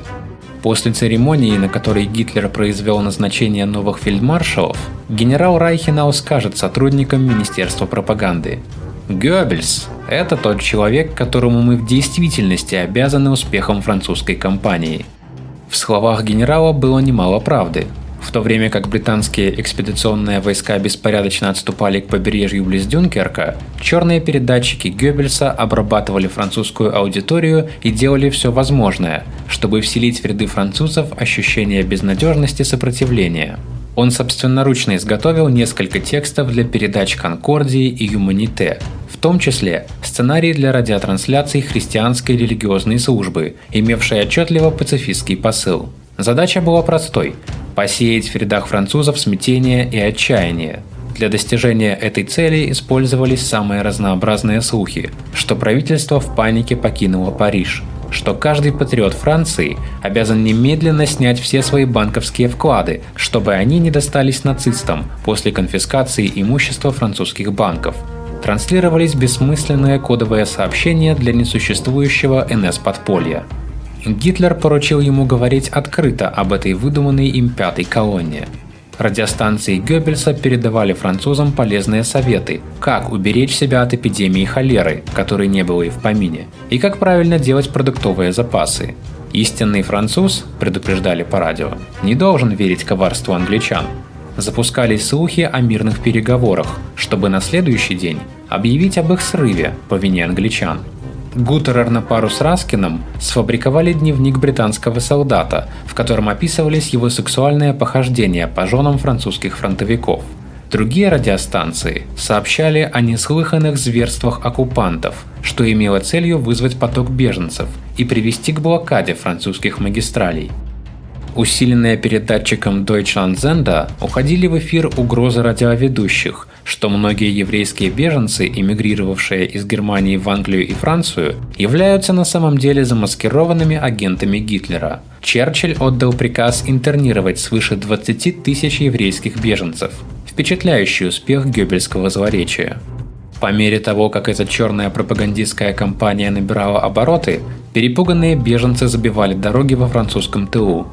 После церемонии, на которой Гитлер произвел назначение новых фельдмаршалов, генерал Райхенау скажет сотрудникам Министерства пропаганды: «Геббельс – это тот человек, которому мы в действительности обязаны успехом французской кампании». В словах генерала было немало правды. В то время как британские экспедиционные войска беспорядочно отступали к побережью близ Дюнкерка, черные передатчики Геббельса обрабатывали французскую аудиторию и делали все возможное, чтобы вселить в ряды французов ощущение безнадежности сопротивления. Он собственноручно изготовил несколько текстов для передач «Конкордии» и «Юманите», в том числе сценарий для радиотрансляций христианской религиозной службы, имевший отчетливо пацифистский посыл. Задача была простой – посеять в рядах французов смятение и отчаяние. Для достижения этой цели использовались самые разнообразные слухи, что правительство в панике покинуло Париж, что каждый патриот Франции обязан немедленно снять все свои банковские вклады, чтобы они не достались нацистам после конфискации имущества французских банков. Транслировались бессмысленные кодовые сообщения для несуществующего НС-подполья. Гитлер поручил ему говорить открыто об этой выдуманной им пятой колонне. Радиостанции Геббельса передавали французам полезные советы, как уберечь себя от эпидемии холеры, которой не было и в помине, и как правильно делать продуктовые запасы. Истинный француз, предупреждали по радио, не должен верить коварству англичан. Запускались слухи о мирных переговорах, чтобы на следующий день объявить об их срыве по вине англичан. Гутерер на пару с Раскиным сфабриковали дневник британского солдата, в котором описывались его сексуальные похождения по женам французских фронтовиков. Другие радиостанции сообщали о неслыханных зверствах оккупантов, что имело целью вызвать поток беженцев и привести к блокаде французских магистралей. Усиленные передатчиком Deutschlandsender уходили в эфир угрозы радиоведущих, что многие еврейские беженцы, эмигрировавшие из Германии в Англию и Францию, являются на самом деле замаскированными агентами Гитлера. Черчилль отдал приказ интернировать свыше 20 тысяч еврейских беженцев. Впечатляющий успех гёббельского злоречия. По мере того, как эта черная пропагандистская кампания набирала обороты, перепуганные беженцы забивали дороги во французском тылу.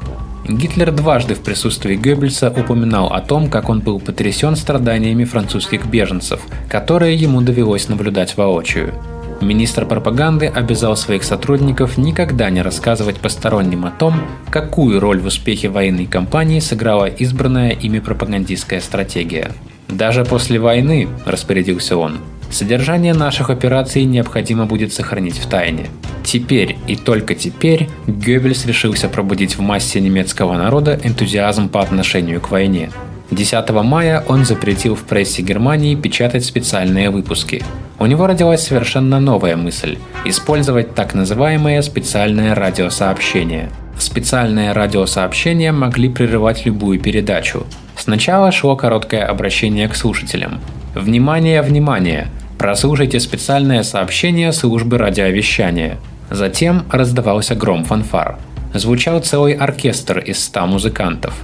Гитлер дважды в присутствии Геббельса упоминал о том, как он был потрясен страданиями французских беженцев, которые ему довелось наблюдать воочию. Министр пропаганды обязал своих сотрудников никогда не рассказывать посторонним о том, какую роль в успехе военной кампании сыграла избранная ими пропагандистская стратегия. «Даже после войны, – распорядился он, – содержание наших операций необходимо будет сохранить в тайне». Теперь и только теперь Геббельс решился пробудить в массе немецкого народа энтузиазм по отношению к войне. 10 мая он запретил в прессе Германии печатать специальные выпуски. У него родилась совершенно новая мысль – использовать так называемое специальное радиосообщение. Специальные радиосообщения могли прерывать любую передачу. Сначала шло короткое обращение к слушателям. «Внимание, внимание! Прослушайте специальное сообщение службы радиовещания». Затем раздавался гром фанфар. Звучал целый оркестр из 100 музыкантов.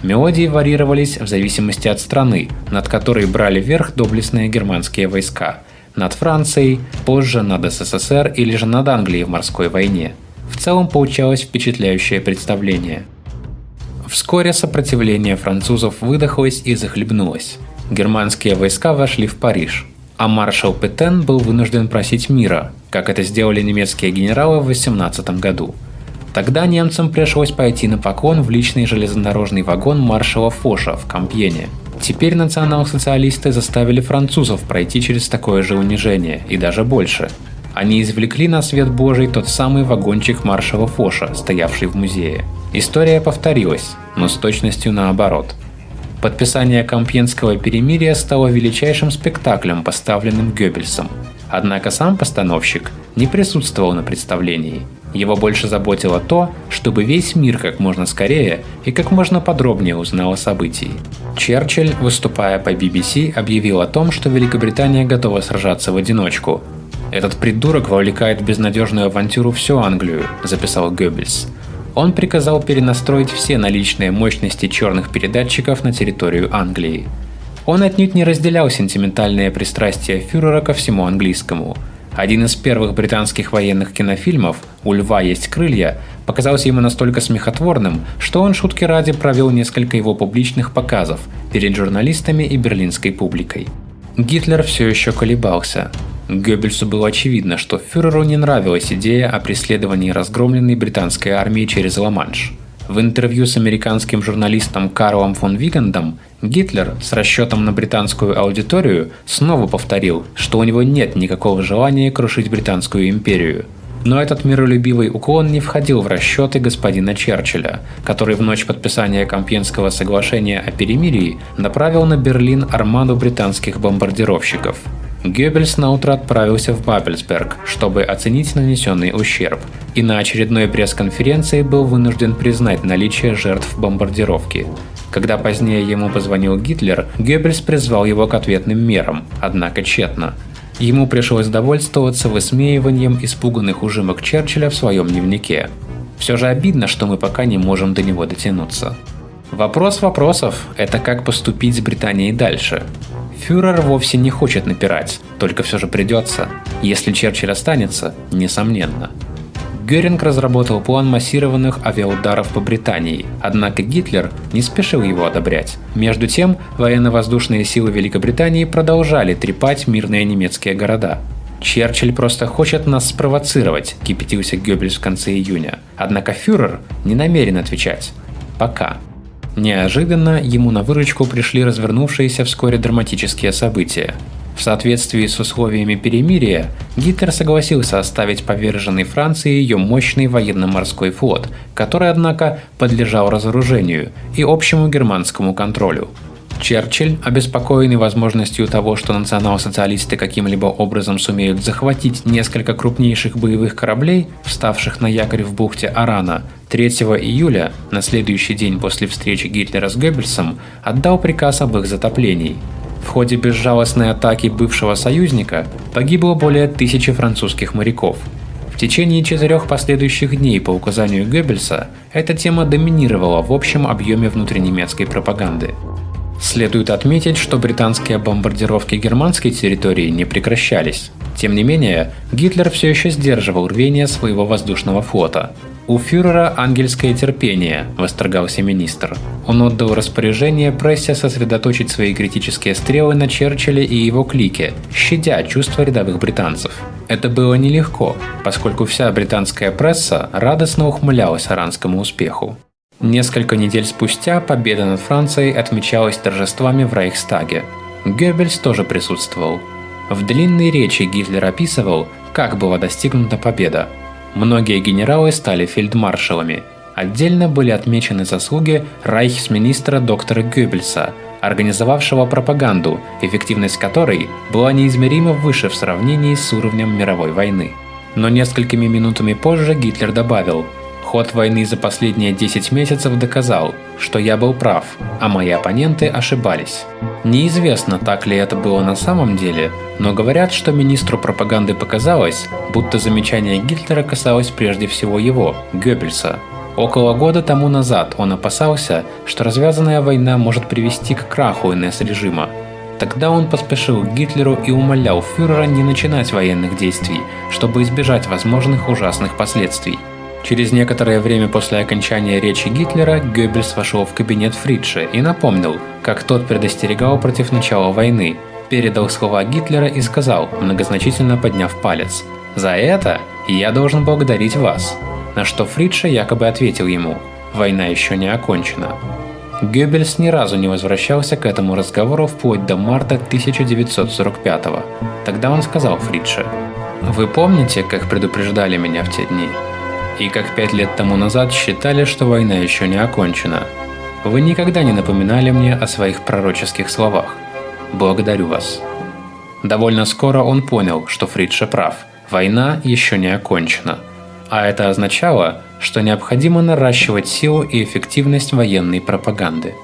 Мелодии варьировались в зависимости от страны, над которой брали верх доблестные германские войска. Над Францией, позже над СССР или же над Англией в морской войне. В целом получалось впечатляющее представление. Вскоре сопротивление французов выдохлось и захлебнулось. Германские войска вошли в Париж, а маршал Петен был вынужден просить мира, как это сделали немецкие генералы в 18 году. Тогда немцам пришлось пойти на поклон в личный железнодорожный вагон маршала Фоша в Кампьене. Теперь национал-социалисты заставили французов пройти через такое же унижение, и даже больше. Они извлекли на свет Божий тот самый вагончик маршала Фоша, стоявший в музее. История повторилась, но с точностью наоборот. Подписание Кампьенского перемирия стало величайшим спектаклем, поставленным Геббельсом. Однако сам постановщик не присутствовал на представлении. Его больше заботило то, чтобы весь мир как можно скорее и как можно подробнее узнал о событии. Черчилль, выступая по BBC, объявил о том, что Великобритания готова сражаться в одиночку. «Этот придурок вовлекает в безнадежную авантюру всю Англию», – записал Геббельс. Он приказал перенастроить все наличные мощности черных передатчиков на территорию Англии. Он отнюдь не разделял сентиментальные пристрастия фюрера ко всему английскому. Один из первых британских военных кинофильмов «У льва есть крылья» показался ему настолько смехотворным, что он шутки ради провел несколько его публичных показов перед журналистами и берлинской публикой. Гитлер все еще колебался. Геббельсу было очевидно, что фюреру не нравилась идея о преследовании разгромленной британской армии через Ла-Манш. В интервью с американским журналистом Карлом фон Вигандом Гитлер с расчетом на британскую аудиторию снова повторил, что у него нет никакого желания крушить британскую империю. Но этот миролюбивый уклон не входил в расчеты господина Черчилля, который в ночь подписания Кампьенского соглашения о перемирии направил на Берлин армаду британских бомбардировщиков. Геббельс наутро отправился в Бабельсберг, чтобы оценить нанесенный ущерб, и на очередной пресс-конференции был вынужден признать наличие жертв бомбардировки. Когда позднее ему позвонил Гитлер, Геббельс призвал его к ответным мерам, однако тщетно. Ему пришлось довольствоваться высмеиванием испуганных ужимок Черчилля в своем дневнике. Все же обидно, что мы пока не можем до него дотянуться. Вопрос вопросов – это как поступить с Британией дальше. Фюрер вовсе не хочет напирать, только все же придется. Если Черчилль останется, несомненно. Геринг разработал план массированных авиаударов по Британии, однако Гитлер не спешил его одобрять. Между тем, военно-воздушные силы Великобритании продолжали трепать мирные немецкие города. «Черчилль просто хочет нас спровоцировать», – кипятился Геббельс в конце июня. Однако фюрер не намерен отвечать. Пока. Неожиданно ему на выручку пришли развернувшиеся вскоре драматические события. В соответствии с условиями перемирия, Гитлер согласился оставить поверженной Франции ее мощный военно-морской флот, который, однако, подлежал разоружению и общему германскому контролю. Черчилль, обеспокоенный возможностью того, что национал-социалисты каким-либо образом сумеют захватить несколько крупнейших боевых кораблей, вставших на якорь в бухте Арана, 3 июля, на следующий день после встречи Гитлера с Геббельсом, отдал приказ об их затоплении. В ходе безжалостной атаки бывшего союзника погибло более 1000 французских моряков. В течение 4 последующих дней по указанию Геббельса эта тема доминировала в общем объеме внутреннемецкой пропаганды. Следует отметить, что британские бомбардировки германской территории не прекращались. Тем не менее, Гитлер все еще сдерживал рвение своего воздушного флота. «У фюрера ангельское терпение», – восторгался министр. Он отдал распоряжение прессе сосредоточить свои критические стрелы на Черчилле и его клике, щадя чувства рядовых британцев. Это было нелегко, поскольку вся британская пресса радостно ухмылялась аранскому успеху. Несколько недель спустя победа над Францией отмечалась торжествами в Рейхстаге. Геббельс тоже присутствовал. В длинной речи Гитлер описывал, как была достигнута победа. Многие генералы стали фельдмаршалами. Отдельно были отмечены заслуги рейхсминистра доктора Геббельса, организовавшего пропаганду, эффективность которой была неизмеримо выше в сравнении с уровнем мировой войны. Но несколькими минутами позже Гитлер добавил: «Ход войны за последние 10 месяцев доказал, что я был прав, а мои оппоненты ошибались». Неизвестно, так ли это было на самом деле, но говорят, что министру пропаганды показалось, будто замечание Гитлера касалось прежде всего его, Геббельса. Около года тому назад он опасался, что развязанная война может привести к краху НС-режима. Тогда он поспешил к Гитлеру и умолял фюрера не начинать военных действий, чтобы избежать возможных ужасных последствий. Через некоторое время после окончания речи Гитлера Геббельс вошел в кабинет Фридша и напомнил, как тот предостерегал против начала войны, передал слова Гитлера и сказал, многозначительно подняв палец: «За это я должен благодарить вас». На что Фридша якобы ответил ему: «Война еще не окончена». Геббельс ни разу не возвращался к этому разговору вплоть до марта 1945-го. Тогда он сказал Фридше: «Вы помните, как предупреждали меня в те дни? И как 5 лет тому назад считали, что война еще не окончена. Вы никогда не напоминали мне о своих пророческих словах. Благодарю вас». Довольно скоро он понял, что Фридша прав. Война еще не окончена. А это означало, что необходимо наращивать силу и эффективность военной пропаганды.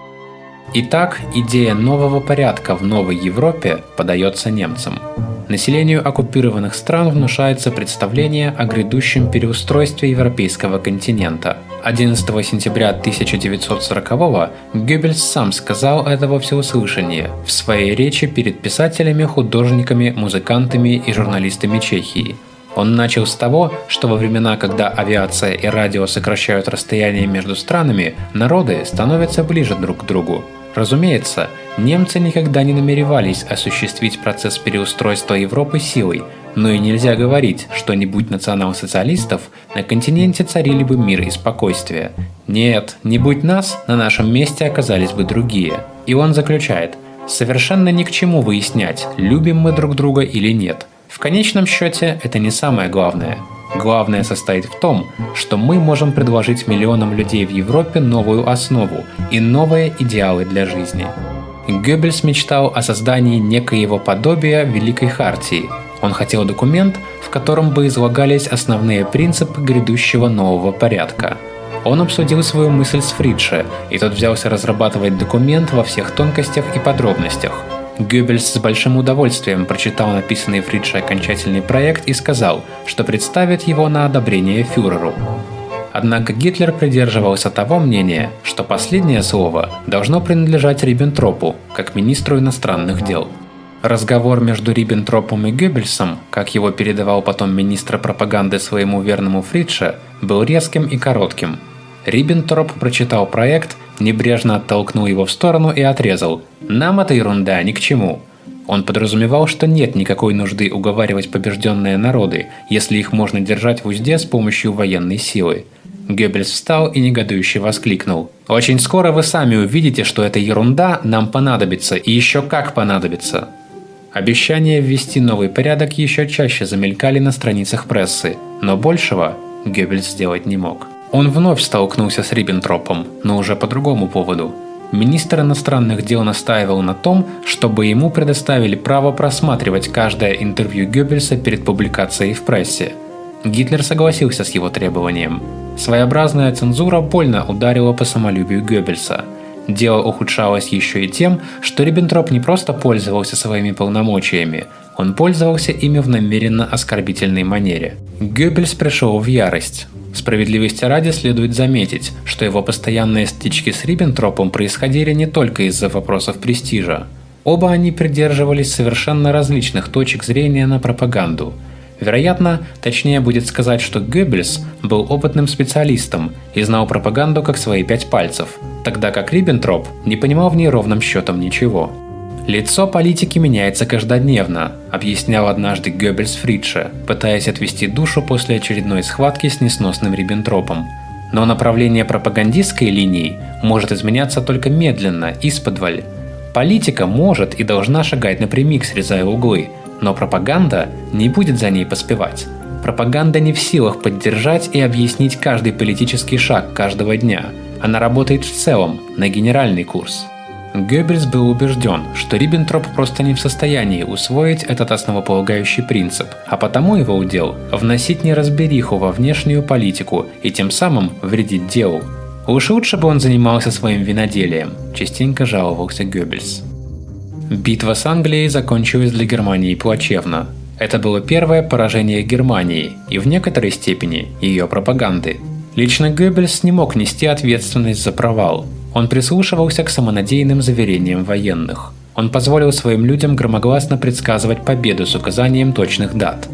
Итак, идея нового порядка в новой Европе подается немцам. Населению оккупированных стран внушается представление о грядущем переустройстве европейского континента. 11 сентября 1940-го Геббельс сам сказал это во всеуслышание в своей речи перед писателями, художниками, музыкантами и журналистами Чехии. Он начал с того, что во времена, когда авиация и радио сокращают расстояние между странами, народы становятся ближе друг к другу. Разумеется, немцы никогда не намеревались осуществить процесс переустройства Европы силой, но и нельзя говорить, что не будь национал-социалистов, на континенте царили бы мир и спокойствие. Нет, не будь нас, на нашем месте оказались бы другие. И он заключает: совершенно ни к чему выяснять, любим мы друг друга или нет. В конечном счете, это не самое главное. Главное состоит в том, что мы можем предложить миллионам людей в Европе новую основу и новые идеалы для жизни. Геббельс мечтал о создании некоего подобия Великой Хартии. Он хотел документ, в котором бы излагались основные принципы грядущего нового порядка. Он обсудил свою мысль с Фридше, и тот взялся разрабатывать документ во всех тонкостях и подробностях. Геббельс с большим удовольствием прочитал написанный Фридше окончательный проект и сказал, что представит его на одобрение фюреру. Однако Гитлер придерживался того мнения, что последнее слово должно принадлежать Риббентропу, как министру иностранных дел. Разговор между Риббентропом и Геббельсом, как его передавал потом министр пропаганды своему верному Фридше, был резким и коротким. Риббентроп прочитал проект, небрежно оттолкнул его в сторону и отрезал: «Нам эта ерунда ни к чему». Он подразумевал, что нет никакой нужды уговаривать побежденные народы, если их можно держать в узде с помощью военной силы. Геббельс встал и негодующе воскликнул: «Очень скоро вы сами увидите, что эта ерунда нам понадобится, и еще как понадобится». Обещания ввести новый порядок еще чаще замелькали на страницах прессы, но большего Геббельс сделать не мог. Он вновь столкнулся с Риббентропом, но уже по другому поводу. Министр иностранных дел настаивал на том, чтобы ему предоставили право просматривать каждое интервью Геббельса перед публикацией в прессе. Гитлер согласился с его требованием. Своеобразная цензура больно ударила по самолюбию Геббельса. Дело ухудшалось еще и тем, что Риббентроп не просто пользовался своими полномочиями, он пользовался ими в намеренно оскорбительной манере. Геббельс пришел в ярость. Справедливости ради следует заметить, что его постоянные стычки с Риббентропом происходили не только из-за вопросов престижа. Оба они придерживались совершенно различных точек зрения на пропаганду. Вероятно, точнее будет сказать, что Геббельс был опытным специалистом и знал пропаганду как свои 5 пальцев, тогда как Риббентроп не понимал в ней ровным счетом ничего. «Лицо политики меняется каждодневно», — объяснял однажды Геббельс Фридше, пытаясь отвести душу после очередной схватки с несносным Риббентропом. Но направление пропагандистской линии может изменяться только медленно, исподволь. Политика может и должна шагать напрямик, срезая углы, но пропаганда не будет за ней поспевать. Пропаганда не в силах поддержать и объяснить каждый политический шаг каждого дня. Она работает в целом, на генеральный курс. Геббельс был убежден, что Риббентроп просто не в состоянии усвоить этот основополагающий принцип, а потому его удел – вносить неразбериху во внешнюю политику и тем самым вредить делу. Уж лучше бы он занимался своим виноделием, частенько жаловался Геббельс. Битва с Англией закончилась для Германии плачевно. Это было первое поражение Германии и в некоторой степени ее пропаганды. Лично Геббельс не мог нести ответственность за провал. Он прислушивался к самонадеянным заверениям военных. Он позволил своим людям громогласно предсказывать победу с указанием точных дат.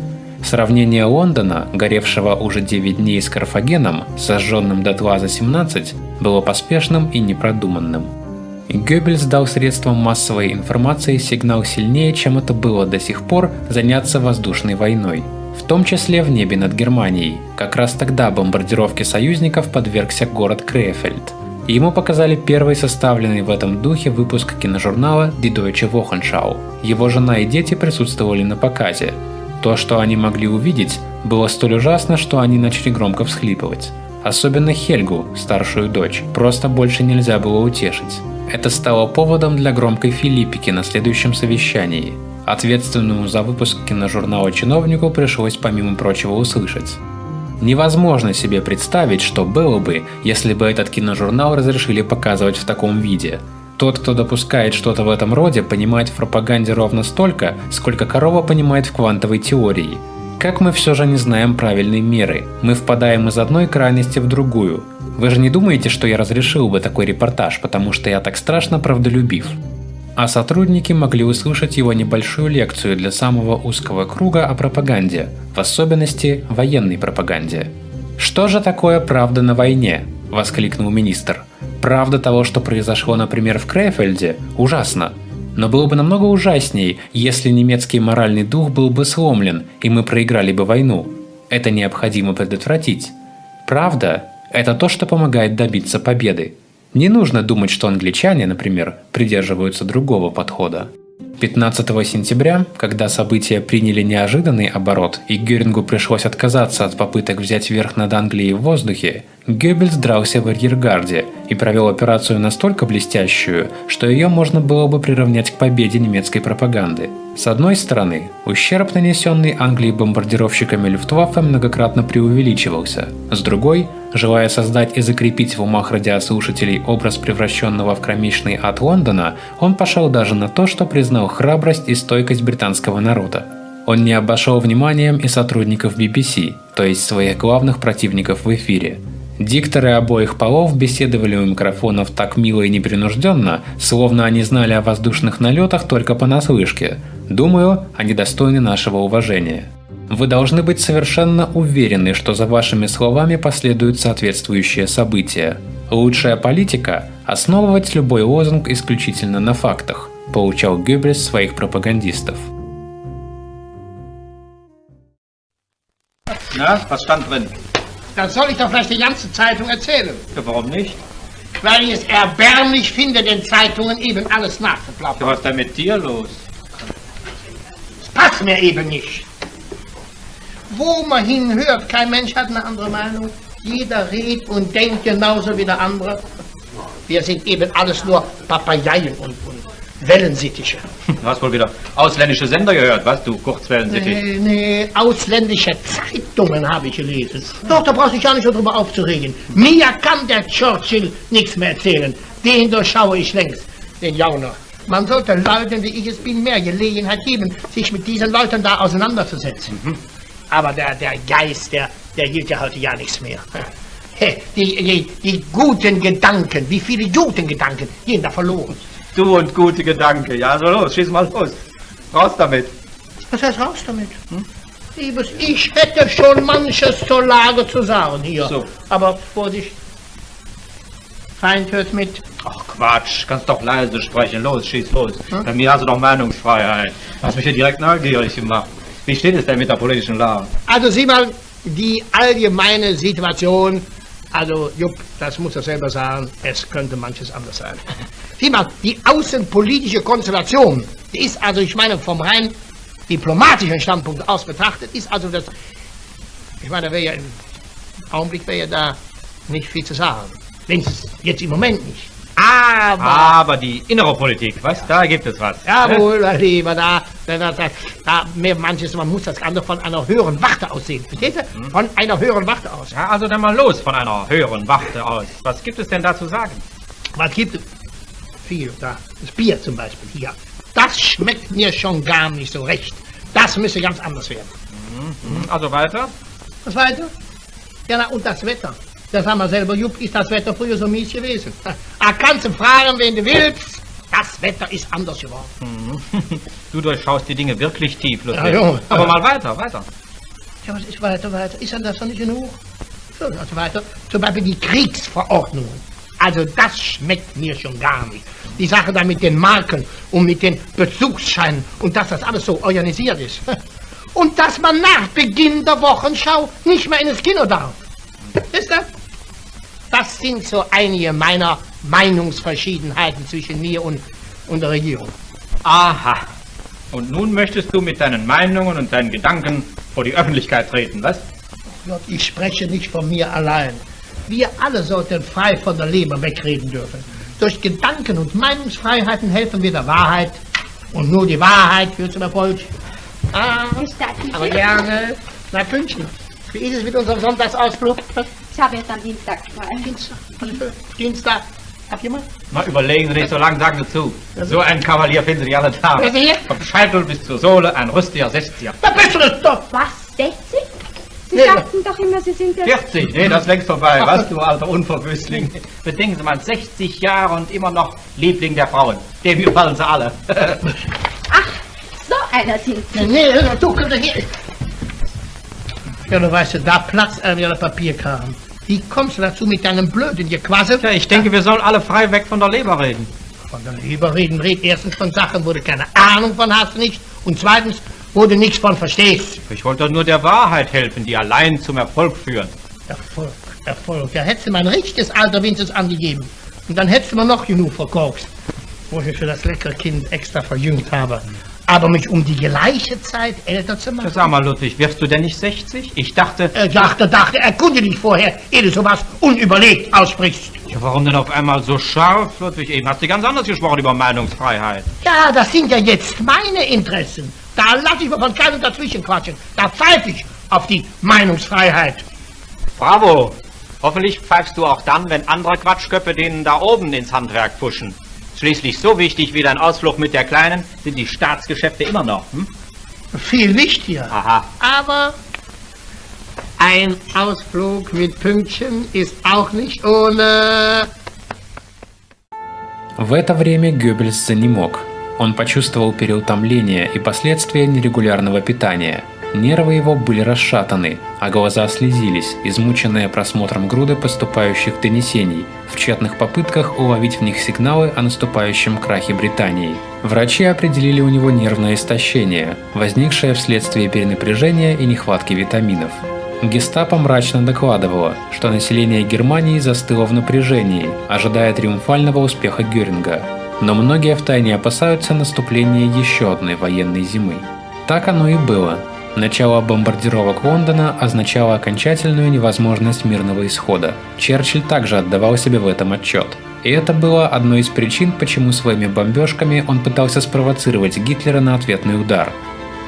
Сравнение Лондона, горевшего уже 9 дней с Карфагеном, сожженным дотла за 17, было поспешным и непродуманным. Геббельс дал средствам массовой информации сигнал сильнее, чем это было до сих пор, заняться воздушной войной, в том числе в небе над Германией. Как раз тогда бомбардировке союзников подвергся город Крефельд. Ему показали первый составленный в этом духе выпуск киножурнала Die Deutsche Wochenschau. Его жена и дети присутствовали на показе. То, что они могли увидеть, было столь ужасно, что они начали громко всхлипывать. Особенно Хельгу, старшую дочь, просто больше нельзя было утешить. Это стало поводом для громкой филиппики на следующем совещании. Ответственному за выпуск киножурнала чиновнику пришлось помимо прочего услышать: невозможно себе представить, что было бы, если бы этот киножурнал разрешили показывать в таком виде. Тот, кто допускает что-то в этом роде, понимает в пропаганде ровно столько, сколько корова понимает в квантовой теории. Как мы все же не знаем правильной меры, мы впадаем из одной крайности в другую. Вы же не думаете, что я разрешил бы такой репортаж, потому что я так страшно правдолюбив? А сотрудники могли услышать его небольшую лекцию для самого узкого круга о пропаганде, в особенности военной пропаганде. «Что же такое правда на войне?» – воскликнул министр. «Правда того, что произошло, например, в Крефельде, ужасно. Но было бы намного ужасней, если немецкий моральный дух был бы сломлен, и мы проиграли бы войну. Это необходимо предотвратить. Правда – это то, что помогает добиться победы. Не нужно думать, что англичане, например, придерживаются другого подхода». 15 сентября, когда события приняли неожиданный оборот и Гёрингу пришлось отказаться от попыток взять верх над Англией в воздухе, Геббельс дрался в арьергарде и провел операцию настолько блестящую, что ее можно было бы приравнять к победе немецкой пропаганды. С одной стороны, ущерб, нанесенный Англии бомбардировщиками Люфтваффе, многократно преувеличивался. С другой, желая создать и закрепить в умах радиослушателей образ превращенного в кромешный ад Лондона, он пошел даже на то, что признал храбрость и стойкость британского народа. Он не обошел вниманием и сотрудников BBC, то есть своих главных противников в эфире. Дикторы обоих полов беседовали у микрофонов так мило и непринужденно, словно они знали о воздушных налетах только понаслышке. Думаю, они достойны нашего уважения. Вы должны быть совершенно уверены, что за вашими словами последуют соответствующие события. Лучшая политика – основывать любой лозунг исключительно на фактах, поучал Геббельс своих пропагандистов. Na, was stand drin? Das soll ich doch vielleicht die ganze Zeitung erzählen. Ja, warum nicht? Weil ich es erbärmlich finde, den Zeitungen eben alles nachzuplappern. Ja, was ist denn mit dir los? Das passt mir eben nicht. Wo man hinhört, kein Mensch hat eine andere Meinung. Jeder redet und denkt genauso wie der andere. Wir sind eben alles nur Papageien und Wellensittiche. Du hast wohl wieder ausländische Sender gehört, was du, Kurzwellensittich? Nee, ausländische Zeitungen habe ich gelesen. Doch, da brauchst du dich gar nicht so drüber aufzuregen. Mir kann der Churchill nichts mehr erzählen. Den durchschaue ich längst, den Jauner. Man sollte Leuten, wie ich es bin, mehr Gelegenheit geben, sich mit diesen Leuten da auseinanderzusetzen. Aber der Geist, der gilt ja heute ja nichts mehr. Die guten Gedanken, wie viele guten Gedanken, gehen da verloren. Du und gute Gedanken. Ja, so los, schieß mal los. Raus damit. Was heißt raus damit? Liebes, ich hätte schon manches zur Lage zu sagen hier. So. Aber Vorsicht, Feind hört mit. Ach Quatsch, kannst doch leise sprechen. Los, schieß los. Bei mir hast du doch Meinungsfreiheit. Hast mich hier direkt neugierig gemacht. Wie steht es denn mit der politischen Lage? Also sieh mal, die allgemeine Situation, also Jupp, das muss er selber sagen, es könnte manches anders sein. Sieh mal, die außenpolitische Konstellation, die ist also, ich meine, vom rein diplomatischen Standpunkt aus betrachtet, ist also das, ich meine, da wäre ja im Augenblick wäre ja da nicht viel zu sagen. Wenigstens jetzt im Moment nicht. Aber die innere Politik, was? Da gibt es was. Jawohl, mein Lieber, da mehr manches, man muss das Ganze von einer höheren Warte aus sehen. Versteht ihr? Von einer höheren Warte aus. Ja, also dann mal los von einer höheren Warte aus. Was gibt es denn da zu sagen? Was gibt es? Viel, da. Das Bier zum Beispiel hier. Das schmeckt mir schon gar nicht so recht. Das müsste ganz anders werden. Also weiter? Was weiter? Ja, na, und das Wetter. Das haben wir selber, Jupp, ist das Wetter früher so mies gewesen. Da kannst du fragen, wen du willst. Das Wetter ist anders geworden. Du durchschaust die Dinge wirklich tief, Ludwig. Ja, jo. Aber mal weiter. Ja, was ist weiter? Ist denn das noch nicht genug? So, also weiter. Zum Beispiel die Kriegsverordnungen. Also das schmeckt mir schon gar nicht. Die Sache da mit den Marken und mit den Bezugsscheinen und dass das alles so organisiert ist. Und dass man nach Beginn der Wochenschau nicht mehr ins Kino darf. Ist das? Das sind so einige meiner Meinungsverschiedenheiten zwischen mir und der Regierung. Aha. Und nun möchtest du mit deinen Meinungen und deinen Gedanken vor die Öffentlichkeit treten, was? Gott, ich spreche nicht von mir allein. Wir alle sollten frei von der Leber wegreden dürfen. Durch Gedanken- und Meinungsfreiheiten helfen wir der Wahrheit. Und nur die Wahrheit führt zum Erfolg. Aber gerne. Na, Pünktchen. Wie ist es mit unserem Sonntagsausflug? Ich habe jetzt am Dienstag frei. Dienstag. Habt ihr mal? Na, überlegen Sie nicht so lange, sagen Sie zu. So einen Kavalier finden Sie alle Tage. Wer ist hier? Vom Scheitel bis zur Sohle ein rüstiger 60er. Da bist du es doch! Was? 60? Sie Nee, sagten doch immer, Sie sind jetzt... 40? Nee, das ist längst vorbei. Was, du alter Unverwüstling? Bedenken Sie mal, 60 Jahre und immer noch Liebling der Frauen. Dem gefallen sie alle. Ach, so einer sind Sie. Nee, du kommst hier. Ja, du weißt, da platzt einem ja der Papierkram. Wie kommst du dazu mit deinem blöden Gequassel? Ja, ich denke, wir sollen alle frei weg von der Leber reden. Von der Leber reden, red erstens von Sachen, wo du keine Ahnung von hast, nicht. Und zweitens, wo du nichts von verstehst. Ich wollte doch nur der Wahrheit helfen, die allein zum Erfolg führen. Erfolg. Ja, hättest du mein richtiges Alter wenigstens angegeben. Und dann hättest du mir noch genug verkorkst. wo ich für das leckere Kind extra verjüngt habe. Aber mich um die gleiche Zeit älter zu machen. Sag mal, Ludwig, wirst du denn nicht 60? Ich dachte... Dachte, erkunde dich vorher, ehe du sowas unüberlegt aussprichst. Ja, warum denn auf einmal so scharf, Ludwig? Eben hast du ganz anders gesprochen über Meinungsfreiheit. Ja, das sind ja jetzt meine Interessen. Da lasse ich mir von keinem dazwischen quatschen. Da pfeife ich auf die Meinungsfreiheit. Bravo! Hoffentlich pfeifst du auch dann, wenn andere Quatschköpfe denen da oben ins Handwerk pfuschen. Schließlich so wichtig wie dein Ausflug mit der Kleinen sind die Staatsgeschäfte immer noch. Hm? Viel wichtiger. Aha. Aber ein Ausflug mit Pünktchen ist auch nicht ohne... В это время Геббельс занемог. Он почувствовал переутомление и последствия нерегулярного питания. Нервы его были расшатаны, а глаза слезились, измученные просмотром груды поступающих донесений, в тщетных попытках уловить в них сигналы о наступающем крахе Британии. Врачи определили у него нервное истощение, возникшее вследствие перенапряжения и нехватки витаминов. Гестапо мрачно докладывало, что население Германии застыло в напряжении, ожидая триумфального успеха Гёринга. Но многие втайне опасаются наступления еще одной военной зимы. Так оно и было. Начало бомбардировок Лондона означало окончательную невозможность мирного исхода. Черчилль также отдавал себе в этом отчет. И это было одной из причин, почему своими бомбежками он пытался спровоцировать Гитлера на ответный удар.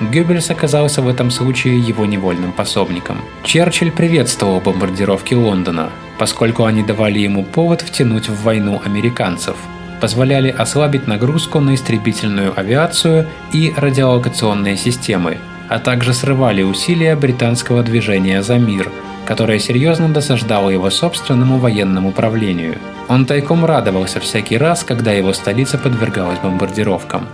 Геббельс оказался в этом случае его невольным пособником. Черчилль приветствовал бомбардировки Лондона, поскольку они давали ему повод втянуть в войну американцев, позволяли ослабить нагрузку на истребительную авиацию и радиолокационные системы, а также срывали усилия британского движения за мир, которое серьезно досаждало его собственному военному правлению. Он тайком радовался всякий раз, когда его столица подвергалась бомбардировкам.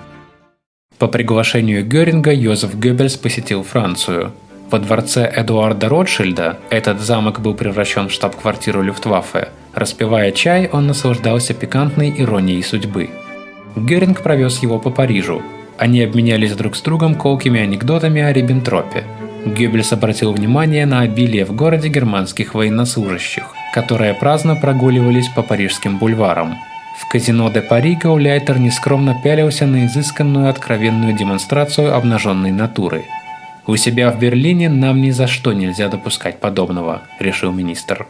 По приглашению Гёринга Йозеф Геббельс посетил Францию. Во дворце Эдуарда Ротшильда, этот замок был превращен в штаб-квартиру Люфтваффе, распивая чай, он наслаждался пикантной иронией судьбы. Гёринг провез его по Парижу. Они обменялись друг с другом колкими анекдотами о Риббентропе. Геббельс обратил внимание на обилие в городе германских военнослужащих, которые праздно прогуливались по парижским бульварам. В казино де Пари гауляйтер нескромно пялился на изысканную откровенную демонстрацию обнаженной натуры. «У себя в Берлине нам ни за что нельзя допускать подобного», – решил министр.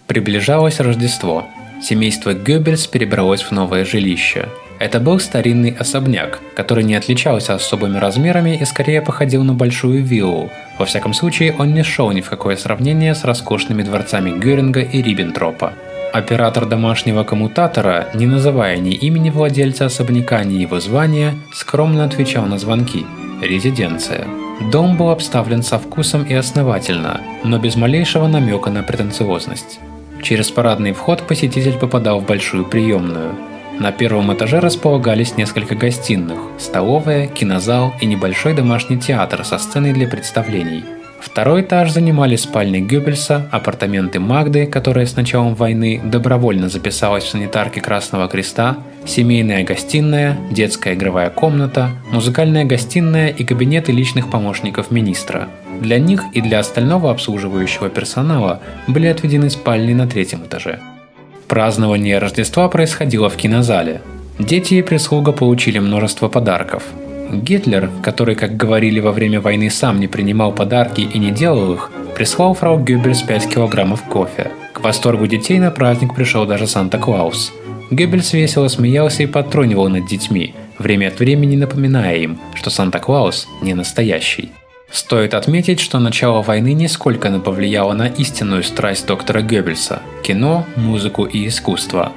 Приближалось Рождество. Семейство Геббельс перебралось в новое жилище. Это был старинный особняк, который не отличался особыми размерами и скорее походил на большую виллу. Во всяком случае, он не шел ни в какое сравнение с роскошными дворцами Гёринга и Риббентропа. Оператор домашнего коммутатора, не называя ни имени владельца особняка, ни его звания, скромно отвечал на звонки. Резиденция. Дом был обставлен со вкусом и основательно, но без малейшего намека на претенциозность. Через парадный вход посетитель попадал в большую приемную. На первом этаже располагались несколько гостиных, столовая, кинозал и небольшой домашний театр со сценой для представлений. Второй этаж занимали спальни Геббельса, апартаменты Магды, которая с началом войны добровольно записалась в санитарке Красного Креста, семейная гостиная, детская игровая комната, музыкальная гостиная и кабинеты личных помощников министра. Для них и для остального обслуживающего персонала были отведены спальни на третьем этаже. Празднование Рождества происходило в кинозале. Дети и прислуга получили множество подарков. Гитлер, который, как говорили во время войны, сам не принимал подарки и не делал их, прислал фрау Геббельс 5 килограммов кофе. К восторгу детей на праздник пришел даже Санта-Клаус. Геббельс весело смеялся и подтрунивал над детьми, время от времени напоминая им, что Санта-Клаус не настоящий. Стоит отметить, что начало войны нисколько не повлияло на истинную страсть доктора Геббельса – кино, музыку и искусство.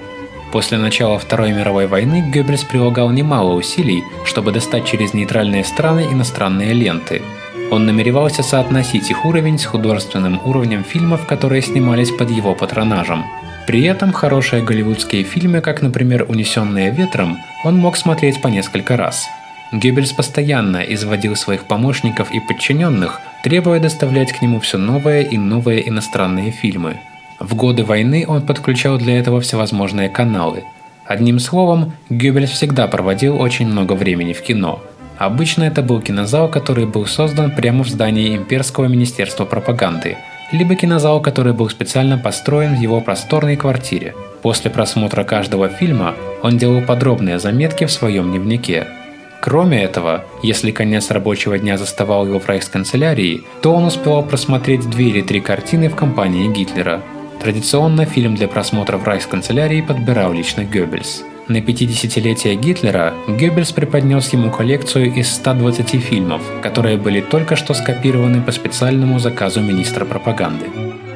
После начала Второй мировой войны Геббельс прилагал немало усилий, чтобы достать через нейтральные страны иностранные ленты. Он намеревался соотносить их уровень с художественным уровнем фильмов, которые снимались под его патронажем. При этом хорошие голливудские фильмы, как, например, «Унесенные ветром», он мог смотреть по несколько раз. Геббельс постоянно изводил своих помощников и подчиненных, требуя доставлять к нему все новые и новые иностранные фильмы. В годы войны он подключал для этого всевозможные каналы. Одним словом, Геббельс всегда проводил очень много времени в кино. Обычно это был кинозал, который был создан прямо в здании Имперского министерства пропаганды, либо кинозал, который был специально построен в его просторной квартире. После просмотра каждого фильма он делал подробные заметки в своем дневнике. Кроме этого, если конец рабочего дня заставал его в рейхсканцелярии, то он успевал просмотреть 2 или 3 картины в компании Гитлера. Традиционно фильм для просмотра в рейхсканцелярии подбирал лично Геббельс. На 50-летие Гитлера Геббельс преподнес ему коллекцию из 120 фильмов, которые были только что скопированы по специальному заказу министра пропаганды.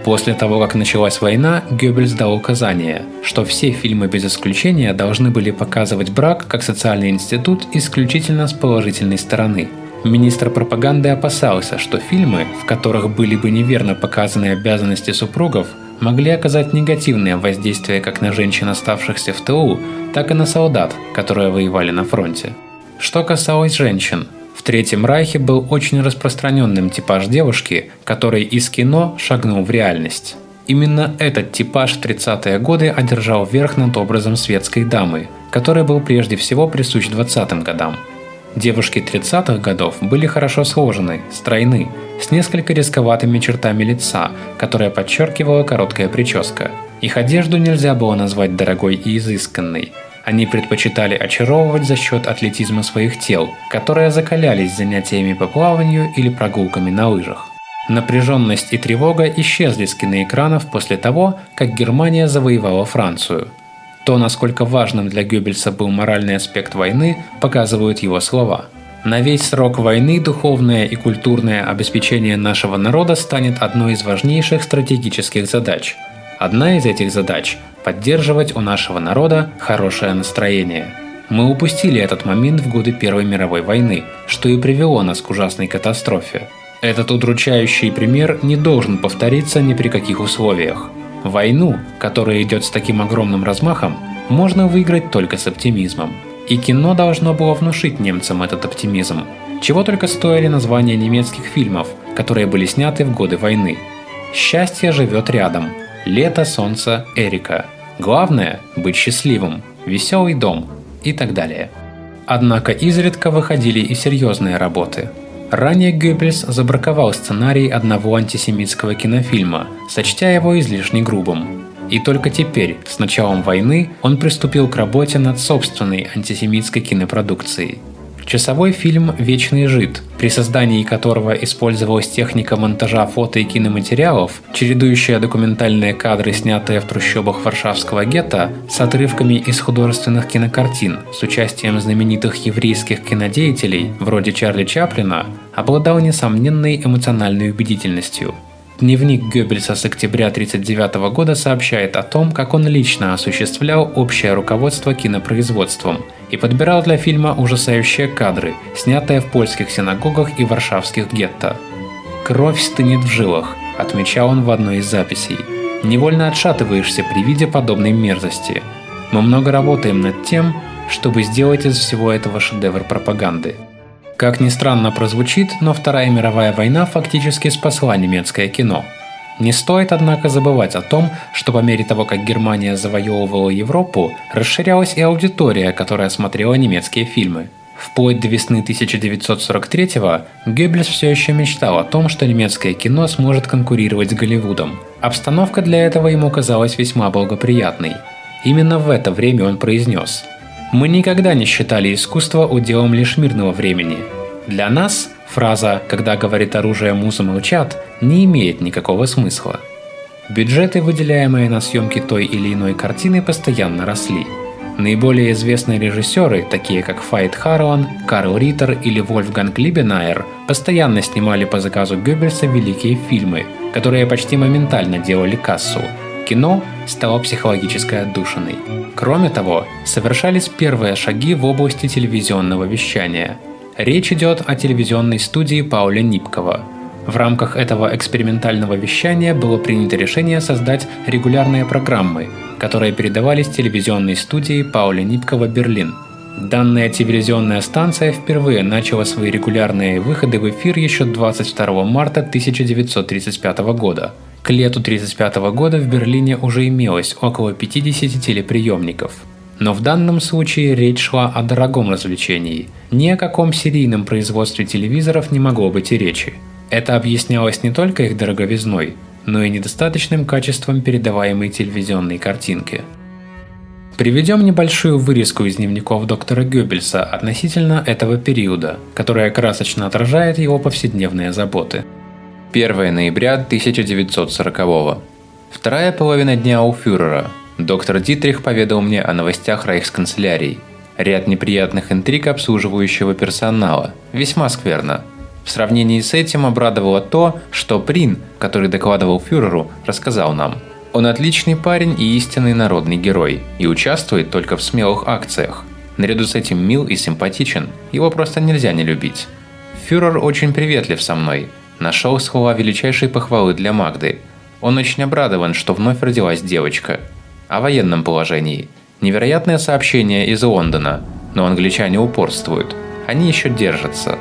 После того, как началась война, Геббельс дал указание, что все фильмы без исключения должны были показывать брак как социальный институт исключительно с положительной стороны. Министр пропаганды опасался, что фильмы, в которых были бы неверно показаны обязанности супругов, могли оказать негативное воздействие как на женщин, оставшихся в тылу, так и на солдат, которые воевали на фронте. Что касалось женщин, в Третьем Райхе был очень распространенным типаж девушки, который из кино шагнул в реальность. Именно этот типаж в 30-е годы одержал верх над образом светской дамы, который был прежде всего присущ 20-м годам. Девушки 30-х годов были хорошо сложены, стройны, с несколько рисковатыми чертами лица, которая подчеркивала короткая прическа. Их одежду нельзя было назвать дорогой и изысканной. Они предпочитали очаровывать за счет атлетизма своих тел, которые закалялись занятиями по плаванию или прогулками на лыжах. Напряженность и тревога исчезли с киноэкранов после того, как Германия завоевала Францию. То, насколько важным для Геббельса был моральный аспект войны, показывают его слова. «На весь срок войны духовное и культурное обеспечение нашего народа станет одной из важнейших стратегических задач. Одна из этих задач – поддерживать у нашего народа хорошее настроение. Мы упустили этот момент в годы Первой мировой войны, что и привело нас к ужасной катастрофе. Этот удручающий пример не должен повториться ни при каких условиях. Войну, которая идет с таким огромным размахом, можно выиграть только с оптимизмом. И кино должно было внушить немцам этот оптимизм. Чего только стоили названия немецких фильмов, которые были сняты в годы войны. «Счастье живет рядом», «Лето, солнце, Эрика», «Главное – быть счастливым», «Веселый дом» и так далее. Однако изредка выходили и серьезные работы. Ранее Геббельс забраковал сценарий одного антисемитского кинофильма, сочтя его излишне грубым. И только теперь, с началом войны, он приступил к работе над собственной антисемитской кинопродукцией. Часовой фильм «Вечный жид», при создании которого использовалась техника монтажа фото и киноматериалов, чередующая документальные кадры, снятые в трущобах варшавского гетто, с отрывками из художественных кинокартин с участием знаменитых еврейских кинодеятелей, вроде Чарли Чаплина, обладал несомненной эмоциональной убедительностью. Дневник Геббельса с октября 1939 года сообщает о том, как он лично осуществлял общее руководство кинопроизводством и подбирал для фильма ужасающие кадры, снятые в польских синагогах и варшавских гетто. «Кровь стынет в жилах», — отмечал он в одной из записей. «Невольно отшатываешься при виде подобной мерзости. Мы много работаем над тем, чтобы сделать из всего этого шедевр пропаганды». Как ни странно прозвучит, но Вторая мировая война фактически спасла немецкое кино. Не стоит, однако, забывать о том, что по мере того, как Германия завоевывала Европу, расширялась и аудитория, которая смотрела немецкие фильмы. Вплоть до весны 1943-го Геббельс все еще мечтал о том, что немецкое кино сможет конкурировать с Голливудом. Обстановка для этого ему казалась весьма благоприятной. Именно в это время он произнес: «Мы никогда не считали искусство уделом лишь мирного времени. Для нас фраза «когда говорит оружие, музы молчат» не имеет никакого смысла». Бюджеты, выделяемые на съемки той или иной картины, постоянно росли. Наиболее известные режиссеры, такие как Вайт Харлан, Карл Риттер или Вольфганг Либенайер, постоянно снимали по заказу Геббельса великие фильмы, которые почти моментально делали кассу. Кино стало психологической отдушиной. Кроме того, совершались первые шаги в области телевизионного вещания. Речь идет о телевизионной студии Пауля Нипкова. В рамках этого экспериментального вещания было принято решение создать регулярные программы, которые передавались телевизионной студией Пауля Нипкова «Берлин». Данная телевизионная станция впервые начала свои регулярные выходы в эфир еще 22 марта 1935 года. К лету 1935 года в Берлине уже имелось около 50 телеприемников. Но в данном случае речь шла о дорогом развлечении. Ни о каком серийном производстве телевизоров не могло быть и речи. Это объяснялось не только их дороговизной, но и недостаточным качеством передаваемой телевизионной картинки. Приведем небольшую вырезку из дневников доктора Геббельса относительно этого периода, которая красочно отражает его повседневные заботы. 1 ноября 1940-го. Вторая половина дня у фюрера. Доктор Дитрих поведал мне о новостях рейхсканцелярии. Ряд неприятных интриг обслуживающего персонала. Весьма скверно. В сравнении с этим обрадовало то, что Прин, который докладывал фюреру, рассказал нам. Он отличный парень и истинный народный герой, и участвует только в смелых акциях. Наряду с этим мил и симпатичен, его просто нельзя не любить. Фюрер очень приветлив со мной, нашел слова величайшей похвалы для Магды. Он очень обрадован, что вновь родилась девочка. О военном положении. Невероятное сообщение из Лондона, но англичане упорствуют, они еще держатся.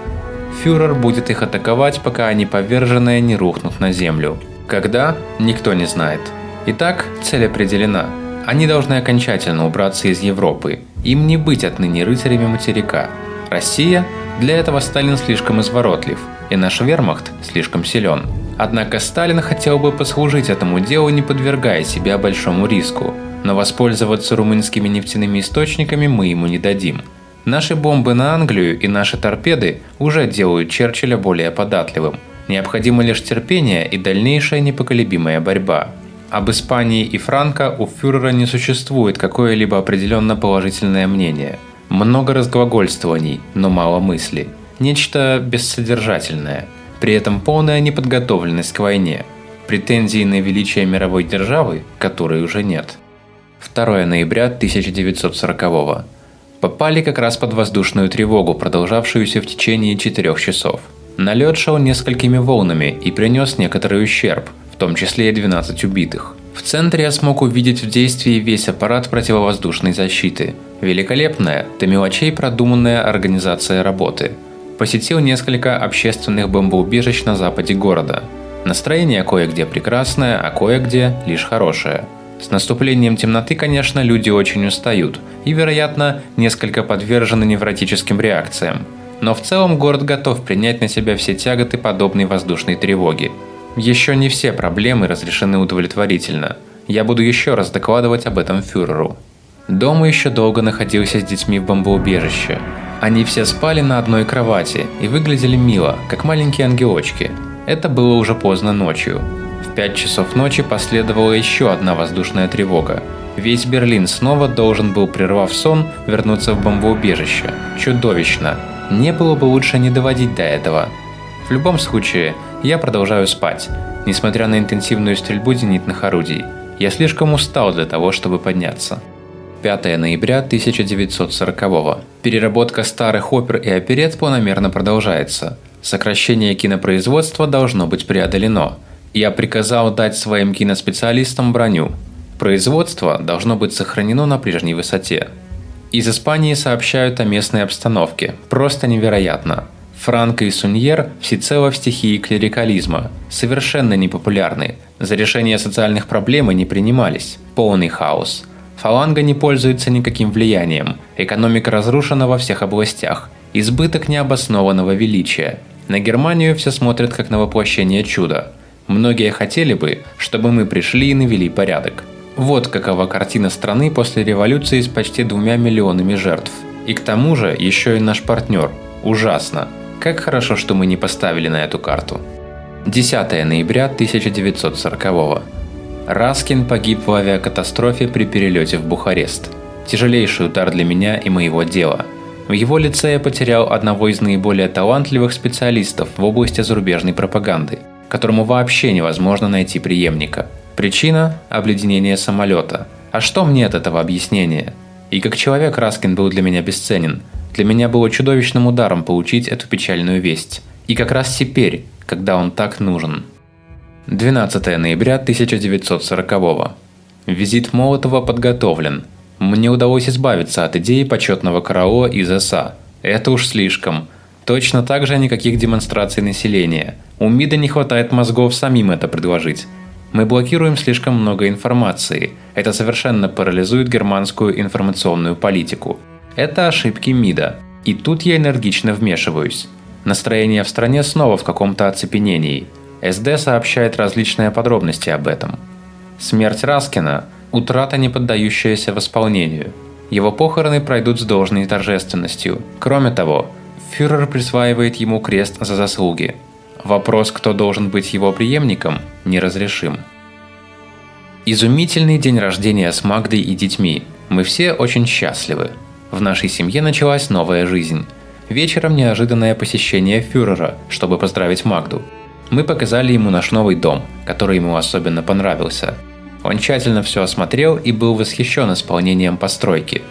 Фюрер будет их атаковать, пока они поверженные не рухнут на землю. Когда? Никто не знает. Итак, цель определена. Они должны окончательно убраться из Европы. Им не быть отныне рыцарями материка. Россия? Для этого Сталин слишком изворотлив, и наш вермахт слишком силен. Однако Сталин хотел бы послужить этому делу, не подвергая себя большому риску. Но воспользоваться румынскими нефтяными источниками мы ему не дадим. Наши бомбы на Англию и наши торпеды уже делают Черчилля более податливым. Необходимо лишь терпение и дальнейшая непоколебимая борьба. Об Испании и Франко у фюрера не существует какое-либо определенно положительное мнение. Много разглагольствований, но мало мыслей. Нечто бессодержательное. При этом полная неподготовленность к войне. Претензии на величие мировой державы, которой уже нет. 2 ноября 1940-го. Попали как раз под воздушную тревогу, продолжавшуюся в течение 4 часов. Налет шел несколькими волнами и принес некоторый ущерб, в том числе и 12 убитых. В центре я смог увидеть в действии весь аппарат противовоздушной защиты. Великолепная, до мелочей продуманная организация работы. Посетил несколько общественных бомбоубежищ на западе города. Настроение кое-где прекрасное, а кое-где лишь хорошее. С наступлением темноты, конечно, люди очень устают и, вероятно, несколько подвержены невротическим реакциям. Но в целом город готов принять на себя все тяготы подобной воздушной тревоги. Еще не все проблемы разрешены удовлетворительно. Я буду еще раз докладывать об этом фюреру. Дома еще долго находился с детьми в бомбоубежище. Они все спали на одной кровати и выглядели мило, как маленькие ангелочки. Это было уже поздно ночью. В 5 часов ночи последовала еще одна воздушная тревога. Весь Берлин снова должен был, прервав сон, вернуться в бомбоубежище. Чудовищно. Не было бы лучше не доводить до этого. В любом случае, я продолжаю спать, несмотря на интенсивную стрельбу зенитных орудий. Я слишком устал для того, чтобы подняться. 5 ноября 1940-го. Переработка старых опер и оперет планомерно продолжается. Сокращение кинопроизводства должно быть преодолено. Я приказал дать своим киноспециалистам броню. Производство должно быть сохранено на прежней высоте. Из Испании сообщают о местной обстановке. Просто невероятно. Франко и Суньер всецело в стихии клерикализма, совершенно непопулярны, за решение социальных проблем не принимались, полный хаос. Фаланга не пользуется никаким влиянием, экономика разрушена во всех областях, избыток необоснованного величия. На Германию все смотрят как на воплощение чуда. Многие хотели бы, чтобы мы пришли и навели порядок. Вот какова картина страны после революции с почти 2 миллионами жертв. И к тому же еще и наш партнер. Ужасно. Как хорошо, что мы не поставили на эту карту. 10 ноября 1940-го. Раскин погиб в авиакатастрофе при перелете в Бухарест. Тяжелейший удар для меня и моего дела. В его лице я потерял одного из наиболее талантливых специалистов в области зарубежной пропаганды, которому вообще невозможно найти преемника. Причина – обледенение самолета. А что мне от этого объяснения? И как человек Раскин был для меня бесценен. Для меня было чудовищным ударом получить эту печальную весть. И как раз теперь, когда он так нужен. 12 ноября 1940-го. Визит Молотова подготовлен. Мне удалось избавиться от идеи почетного караула из СА. Это уж слишком. Точно так же никаких демонстраций населения. У МИДа не хватает мозгов самим это предложить. Мы блокируем слишком много информации. Это совершенно парализует германскую информационную политику. Это ошибки МИДа. И тут я энергично вмешиваюсь. Настроение в стране снова в каком-то оцепенении. СД сообщает различные подробности об этом. Смерть Раскина – утрата, не поддающаяся восполнению. Его похороны пройдут с должной торжественностью. Кроме того, фюрер присваивает ему крест за заслуги. Вопрос, кто должен быть его преемником, неразрешим. Изумительный день рождения с Магдой и детьми. Мы все очень счастливы. В нашей семье началась новая жизнь. Вечером неожиданное посещение фюрера, чтобы поздравить Магду. Мы показали ему наш новый дом, который ему особенно понравился. Он тщательно все осмотрел и был восхищен исполнением постройки.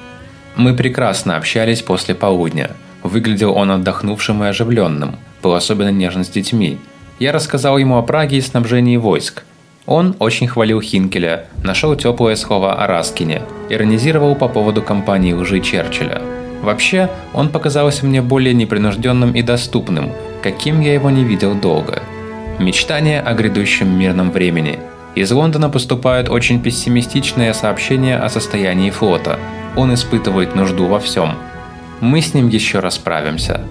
Мы прекрасно общались после полудня. Выглядел он отдохнувшим и оживленным, был особенно нежен с детьми. Я рассказал ему о Праге и снабжении войск. Он очень хвалил Хинкеля, нашел теплое слово о Раскине, иронизировал по поводу кампании лжи Черчилля. Вообще, он показался мне более непринужденным и доступным, каким я его не видел долго. Мечтания о грядущем мирном времени. Из Лондона поступают очень пессимистичные сообщения о состоянии флота. Он испытывает нужду во всем. Мы с ним еще расправимся.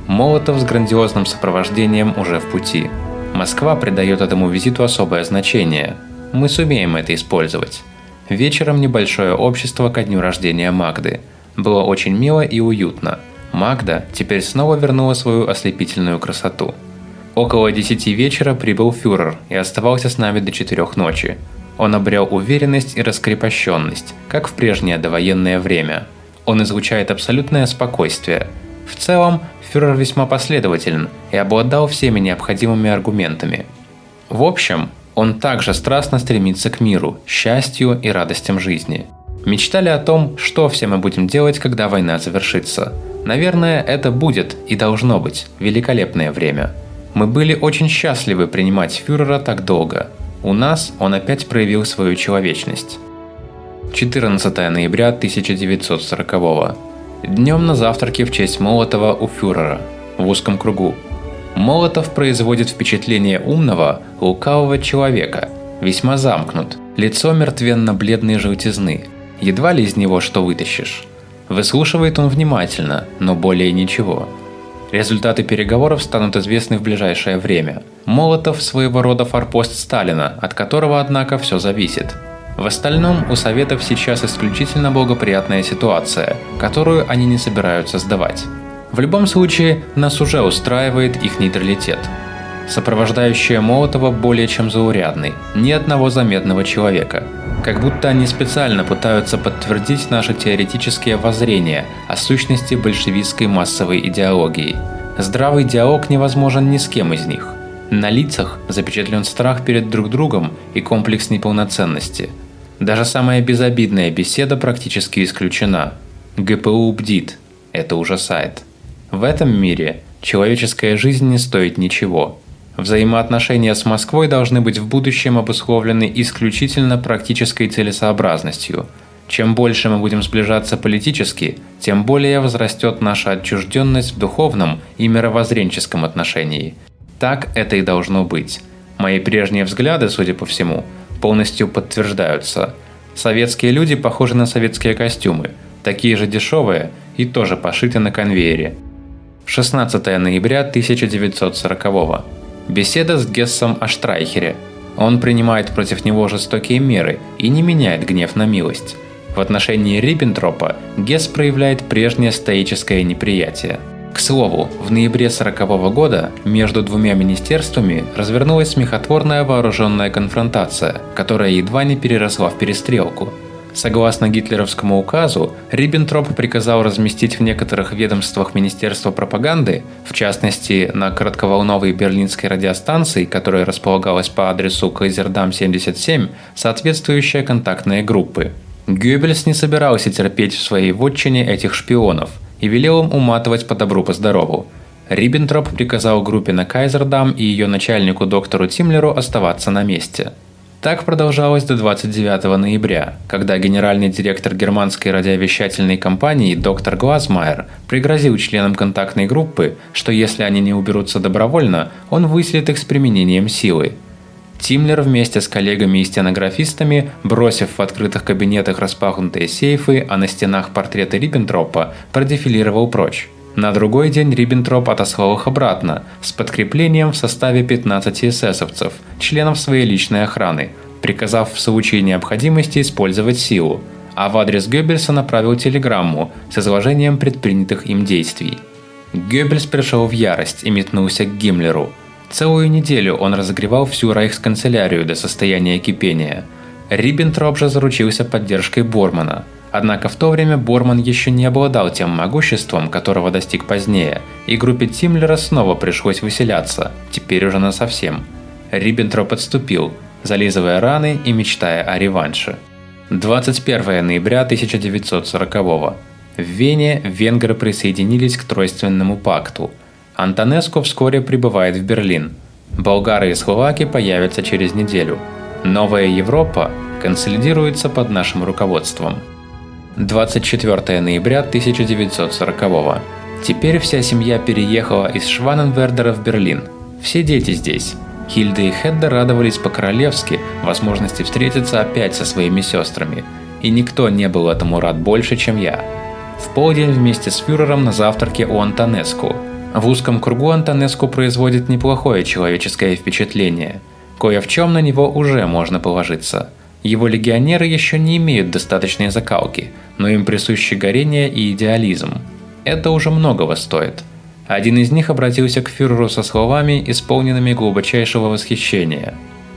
Молотов с грандиозным сопровождением уже в пути. Москва придает этому визиту особое значение. Мы сумеем это использовать. Вечером небольшое общество ко дню рождения Магды. Было очень мило и уютно. Магда теперь снова вернула свою ослепительную красоту. Около 10 вечера прибыл фюрер и оставался с нами до 4 ночи. Он обрел уверенность и раскрепощенность, как в прежнее довоенное время. Он излучает абсолютное спокойствие. В целом, фюрер весьма последователен и обладал всеми необходимыми аргументами. В общем, он также страстно стремится к миру, счастью и радостям жизни. Мечтали о том, что все мы будем делать, когда война завершится. Наверное, это будет и должно быть великолепное время. Мы были очень счастливы принимать фюрера так долго. У нас он опять проявил свою человечность. 14 ноября 1940-го. Днем на завтраке в честь Молотова у фюрера, в узком кругу. Молотов производит впечатление умного, лукавого человека, весьма замкнут, лицо мертвенно-бледной желтизны, едва ли из него что вытащишь. Выслушивает он внимательно, но более ничего. Результаты переговоров станут известны в ближайшее время. Молотов – своего рода форпост Сталина, от которого, однако, все зависит. В остальном, у Советов сейчас исключительно благоприятная ситуация, которую они не собираются сдавать. В любом случае, нас уже устраивает их нейтралитет. Сопровождающие Молотова более чем заурядны, ни одного заметного человека. Как будто они специально пытаются подтвердить наши теоретические воззрения о сущности большевистской массовой идеологии. Здравый диалог невозможен ни с кем из них. На лицах запечатлен страх перед друг другом и комплекс неполноценности. Даже самая безобидная беседа практически исключена. ГПУ бдит. Это ужасает. В этом мире человеческая жизнь не стоит ничего. Взаимоотношения с Москвой должны быть в будущем обусловлены исключительно практической целесообразностью. Чем больше мы будем сближаться политически, тем более возрастет наша отчужденность в духовном и мировоззренческом отношении. Так это и должно быть. Мои прежние взгляды, судя по всему, полностью подтверждаются. Советские люди похожи на советские костюмы, такие же дешевые и тоже пошиты на конвейере. 16 ноября 1940-го. Беседа с Гессом о Штрайхере. Он принимает против него жестокие меры и не меняет гнев на милость. В отношении Риббентропа Гесс проявляет прежнее стоическое неприятие. К слову, в ноябре 1940 года между двумя министерствами развернулась смехотворная вооруженная конфронтация, которая едва не переросла в перестрелку. Согласно гитлеровскому указу, Риббентроп приказал разместить в некоторых ведомствах Министерства пропаганды, в частности на коротковолновой берлинской радиостанции, которая располагалась по адресу Кайзердам 77, соответствующие контактные группы. Геббельс не собирался терпеть в своей вотчине этих шпионов и велел им уматывать по добру по здорову. Риббентроп приказал группе на Кайзердам и ее начальнику доктору Тиммлеру оставаться на месте. Так продолжалось до 29 ноября, когда генеральный директор германской радиовещательной компании доктор Глазмайер пригрозил членам контактной группы, что если они не уберутся добровольно, он выселит их с применением силы. Тиммлер вместе с коллегами и стенографистами, бросив в открытых кабинетах распахнутые сейфы, а на стенах портреты Риббентропа, продефилировал прочь. На другой день Риббентроп отослал их обратно с подкреплением в составе 15 эсэсовцев, членов своей личной охраны, приказав в случае необходимости использовать силу, а в адрес Геббельса направил телеграмму с изложением предпринятых им действий. Геббельс пришел в ярость и метнулся к Гиммлеру. Целую неделю он разогревал всю рейхсканцелярию до состояния кипения. Риббентроп же заручился поддержкой Бормана. Однако в то время Борман еще не обладал тем могуществом, которого достиг позднее, и группе Тиммлера снова пришлось выселяться, теперь уже насовсем. Риббентроп отступил, зализывая раны и мечтая о реванше. 21 ноября 1940-го. В Вене венгры присоединились к Тройственному пакту. Антонеску вскоре прибывает в Берлин. Болгары и словаки появятся через неделю. Новая Европа консолидируется под нашим руководством. 24 ноября 1940-го. Теперь вся семья переехала из Шваненвердера в Берлин. Все дети здесь. Хильда и Хедда радовались по-королевски возможности встретиться опять со своими сестрами. И никто не был этому рад больше, чем я. В полдень вместе с фюрером на завтраке у Антонеску. В узком кругу Антонеску производит неплохое человеческое впечатление. Кое в чем на него уже можно положиться. Его легионеры еще не имеют достаточной закалки, но им присущи горение и идеализм. Это уже многого стоит. Один из них обратился к фюреру со словами, исполненными глубочайшего восхищения.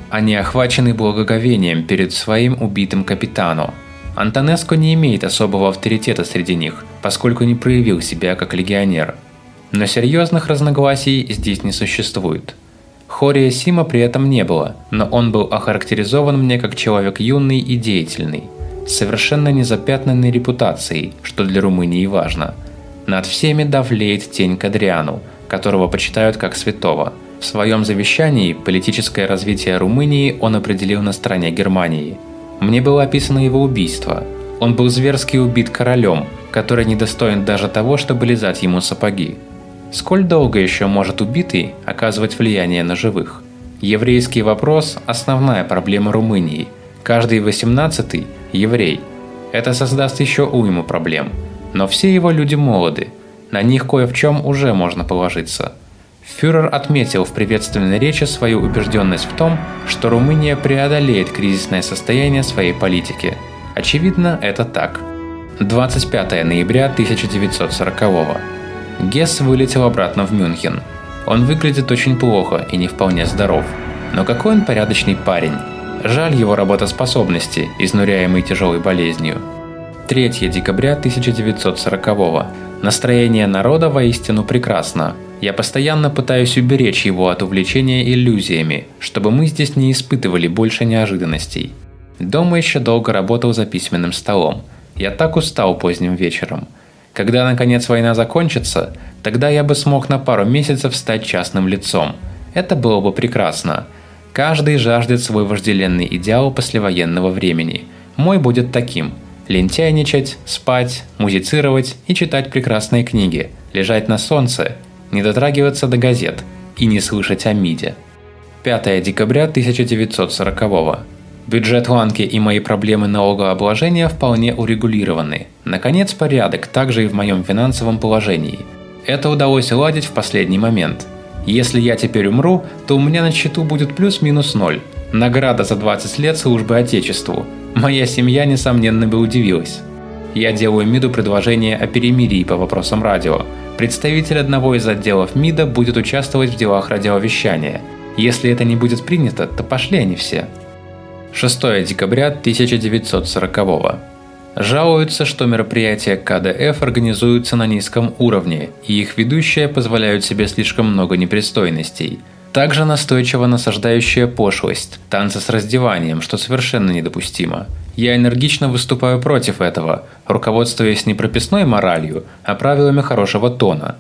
Они охвачены благоговением перед своим убитым капитаном. Антонеску не имеет особого авторитета среди них, поскольку не проявил себя как легионер. Но серьезных разногласий здесь не существует. Хория Сима при этом не было, но он был охарактеризован мне как человек юный и деятельный, с совершенно незапятнанной репутацией, что для Румынии важно. Над всеми давлеет тень Кадриану, которого почитают как святого. В своем завещании политическое развитие Румынии он определил на стороне Германии. Мне было описано его убийство. Он был зверски убит королем, который недостоин даже того, чтобы лизать ему сапоги. Сколь долго еще может убитый оказывать влияние на живых? Еврейский вопрос – основная проблема Румынии. Каждый 18-й – еврей. Это создаст еще уйму проблем. Но все его люди молоды. На них кое в чем уже можно положиться. Фюрер отметил в приветственной речи свою убежденность в том, что Румыния преодолеет кризисное состояние своей политики. Очевидно, это так. 25 ноября 1940-го. Гесс вылетел обратно в Мюнхен. Он выглядит очень плохо и не вполне здоров. Но какой он порядочный парень. Жаль его работоспособности, изнуряемой тяжелой болезнью. 3 декабря 1940-го. Настроение народа воистину прекрасно. Я постоянно пытаюсь уберечь его от увлечения иллюзиями, чтобы мы здесь не испытывали больше неожиданностей. Дома еще долго работал за письменным столом. Я так устал поздним вечером. Когда наконец война закончится, тогда я бы смог на пару месяцев стать частным лицом. Это было бы прекрасно. Каждый жаждет свой вожделенный идеал послевоенного времени. Мой будет таким: лентяйничать, спать, музицировать и читать прекрасные книги, лежать на солнце, не дотрагиваться до газет и не слышать о МИДе. 5 декабря 1940-го. Бюджет Ланки и мои проблемы налогообложения вполне урегулированы. Наконец, порядок также и в моем финансовом положении. Это удалось уладить в последний момент. Если я теперь умру, то у меня на счету будет плюс-минус 0. Награда за 20 лет службы Отечеству. Моя семья, несомненно, бы удивилась. Я делаю МИДу предложение о перемирии по вопросам радио. Представитель одного из отделов МИДа будет участвовать в делах радиовещания. Если это не будет принято, то пошли они все. 6 декабря 1940-го. Жалуются, что мероприятия КДФ организуются на низком уровне, и их ведущие позволяют себе слишком много непристойностей. Также настойчиво насаждающая пошлость, танцы с раздеванием, что совершенно недопустимо. Я энергично выступаю против этого, руководствуясь не прописной моралью, а правилами хорошего тона.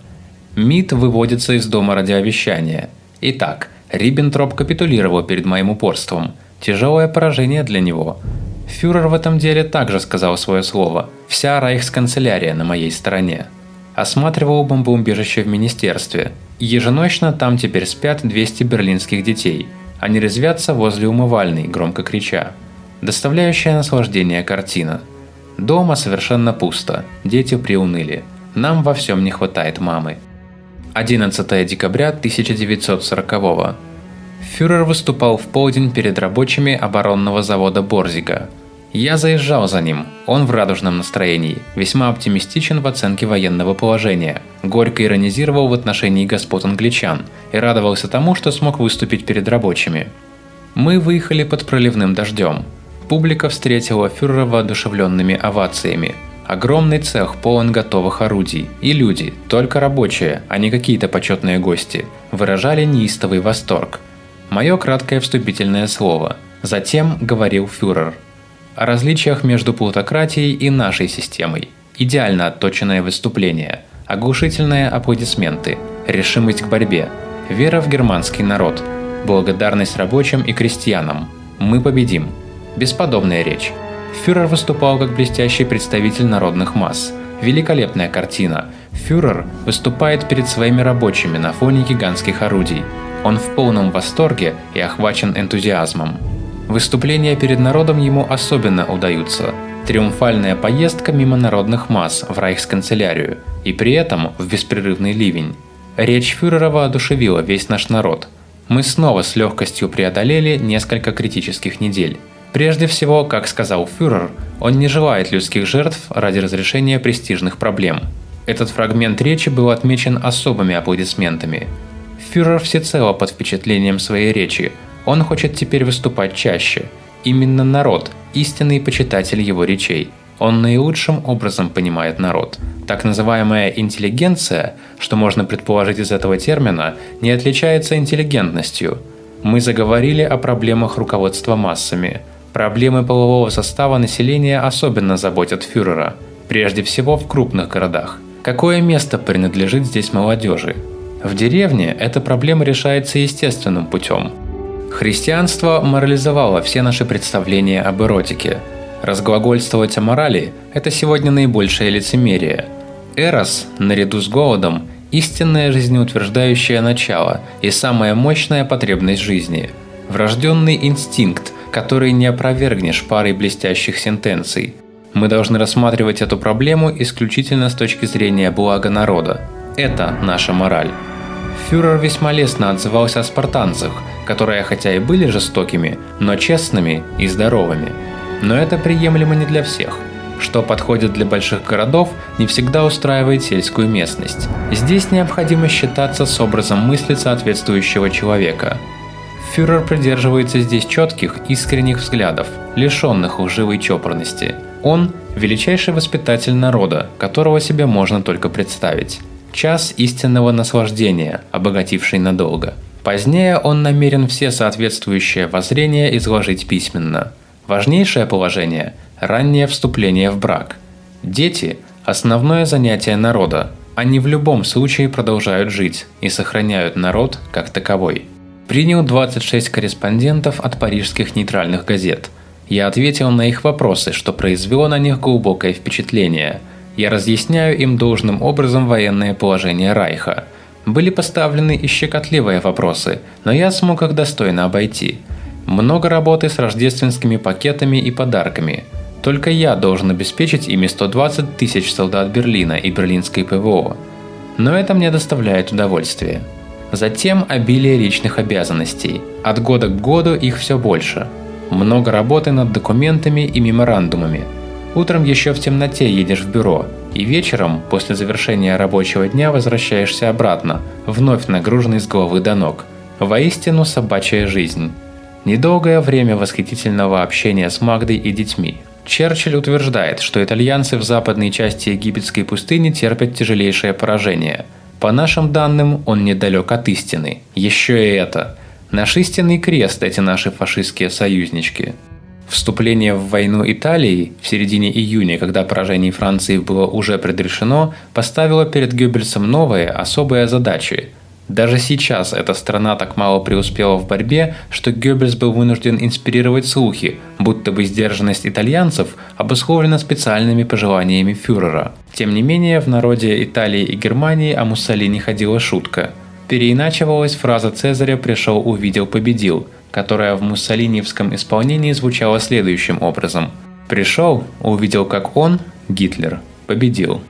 МИД выводится из дома радиовещания. Итак, Риббентроп капитулировал перед моим упорством. Тяжелое поражение для него. Фюрер в этом деле также сказал свое слово. Вся рейхсканцелярия на моей стороне. Осматривал бомбоубежище в министерстве. Еженочно там теперь спят 200 берлинских детей. Они резвятся возле умывальной, громко крича. Доставляющая наслаждение картина. Дома совершенно пусто. Дети приуныли. Нам во всем не хватает мамы. 11 декабря 1940-го. Фюрер выступал в полдень перед рабочими оборонного завода Борзига. Я заезжал за ним, он в радужном настроении, весьма оптимистичен в оценке военного положения, горько иронизировал в отношении господ англичан и радовался тому, что смог выступить перед рабочими. Мы выехали под проливным дождем. Публика встретила фюрера воодушевленными овациями. Огромный цех полон готовых орудий, и люди, только рабочие, а не какие-то почетные гости, выражали неистовый восторг. Мое краткое вступительное слово. Затем говорил фюрер. О различиях между плутократией и нашей системой. Идеально отточенное выступление, оглушительные аплодисменты, решимость к борьбе, вера в германский народ, благодарность рабочим и крестьянам. Мы победим. Бесподобная речь. Фюрер выступал как блестящий представитель народных масс. Великолепная картина. Фюрер выступает перед своими рабочими на фоне гигантских орудий. Он в полном восторге и охвачен энтузиазмом. Выступления перед народом ему особенно удаются. Триумфальная поездка мимо народных масс в рейхсканцелярию, и при этом в беспрерывный ливень. Речь фюрера воодушевила весь наш народ. Мы снова с легкостью преодолели несколько критических недель. Прежде всего, как сказал фюрер, он не желает людских жертв ради разрешения престижных проблем. Этот фрагмент речи был отмечен особыми аплодисментами. Фюрер всецело под впечатлением своей речи. Он хочет теперь выступать чаще. Именно народ – истинный почитатель его речей. Он наилучшим образом понимает народ. Так называемая интеллигенция, что можно предположить из этого термина, не отличается интеллигентностью. Мы заговорили о проблемах руководства массами. Проблемы полового состава населения особенно заботят фюрера, прежде всего в крупных городах. Какое место принадлежит здесь молодежи? В деревне эта проблема решается естественным путем. Христианство морализовало все наши представления об эротике. Разглагольствовать о морали – это сегодня наибольшее лицемерие. Эрос, наряду с голодом, истинное жизнеутверждающее начало и самая мощная потребность жизни. Врожденный инстинкт, который не опровергнешь парой блестящих сентенций. Мы должны рассматривать эту проблему исключительно с точки зрения блага народа. Это наша мораль. Фюрер весьма лестно отзывался о спартанцах, которые хотя и были жестокими, но честными и здоровыми. Но это приемлемо не для всех. Что подходит для больших городов, не всегда устраивает сельскую местность. Здесь необходимо считаться с образом мысли соответствующего человека. Фюрер придерживается здесь четких, искренних взглядов, лишенных лживой чопорности. Он – величайший воспитатель народа, которого себе можно только представить. Час истинного наслаждения, обогативший надолго. Позднее он намерен все соответствующие воззрения изложить письменно. Важнейшее положение – раннее вступление в брак. Дети – основное занятие народа. Они в любом случае продолжают жить и сохраняют народ как таковой. Принял 26 корреспондентов от парижских нейтральных газет. Я ответил на их вопросы, что произвело на них глубокое впечатление. Я разъясняю им должным образом военное положение Райха. Были поставлены и щекотливые вопросы, но я смог их достойно обойти. Много работы с рождественскими пакетами и подарками. Только я должен обеспечить ими 120 тысяч солдат Берлина и берлинской ПВО. Но это мне доставляет удовольствие. Затем обилие личных обязанностей. От года к году их все больше. Много работы над документами и меморандумами. Утром еще в темноте едешь в бюро, и вечером, после завершения рабочего дня, возвращаешься обратно, вновь нагруженный с головы до ног. Воистину собачья жизнь. Недолгое время восхитительного общения с Магдой и детьми. Черчилль утверждает, что итальянцы в западной части египетской пустыни терпят тяжелейшее поражение. По нашим данным, он недалек от истины. Еще и это. Наш истинный крест эти наши фашистские союзнички. Вступление в войну Италии в середине июня, когда поражение Франции было уже предрешено, поставило перед Геббельсом новые, особые задачи. Даже сейчас эта страна так мало преуспела в борьбе, что Геббельс был вынужден инспирировать слухи, будто бы сдержанность итальянцев обусловлена специальными пожеланиями фюрера. Тем не менее, в народе Италии и Германии о Муссолини ходила шутка. Переиначивалась фраза Цезаря «пришел, увидел, победил», которая в муссолиниевском исполнении звучала следующим образом: «Пришел, увидел, как он, Гитлер, победил».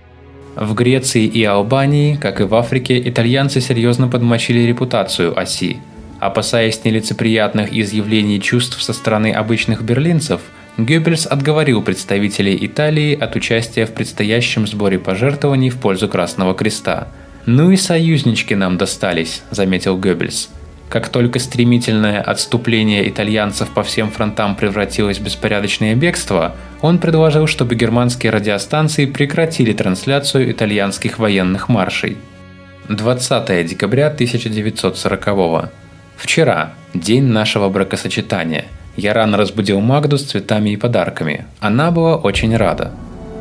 В Греции и Албании, как и в Африке, итальянцы серьезно подмочили репутацию оси. Опасаясь нелицеприятных изъявлений чувств со стороны обычных берлинцев, Геббельс отговорил представителей Италии от участия в предстоящем сборе пожертвований в пользу Красного Креста. «Ну и союзнички нам достались», – заметил Геббельс. Как только стремительное отступление итальянцев по всем фронтам превратилось в беспорядочное бегство, он предложил, чтобы германские радиостанции прекратили трансляцию итальянских военных маршей. 20 декабря 1940-го. Вчера, день нашего бракосочетания. Я рано разбудил Магду с цветами и подарками. Она была очень рада.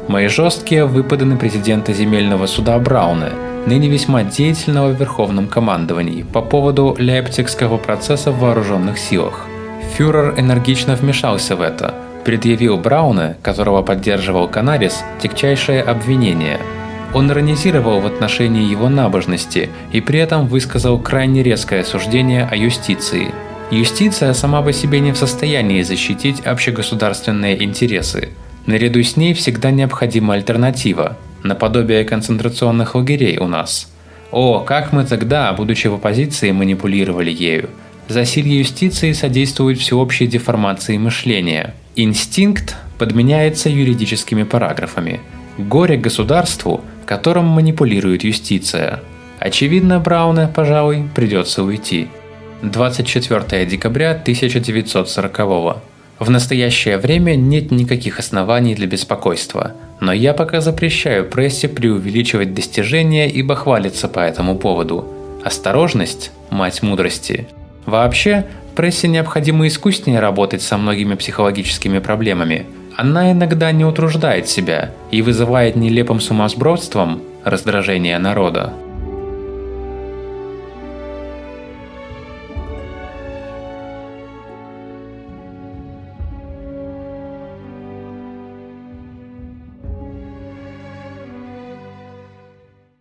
Мои жесткие выпады на президента земельного суда Брауне, ныне весьма деятельного в Верховном командовании, по поводу Лейпцигского процесса в вооруженных силах. Фюрер энергично вмешался в это, предъявил Брауне, которого поддерживал Канарис, тягчайшее обвинение. Он иронизировал в отношении его набожности и при этом высказал крайне резкое суждение о юстиции. Юстиция сама по себе не в состоянии защитить общегосударственные интересы. Наряду с ней всегда необходима альтернатива, наподобие концентрационных лагерей у нас. О, как мы тогда, будучи в оппозиции, манипулировали ею. Засилье юстиции содействует всеобщей деформации мышления. Инстинкт подменяется юридическими параграфами. Горе государству, которым манипулирует юстиция. Очевидно, Брауне, пожалуй, придется уйти. 24 декабря 1940-го. В настоящее время нет никаких оснований для беспокойства, но я пока запрещаю прессе преувеличивать достижения и бахвалиться по этому поводу. Осторожность – мать мудрости. Вообще, прессе необходимо искуснее работать со многими психологическими проблемами. Она иногда не утруждает себя и вызывает нелепым сумасбродством раздражение народа.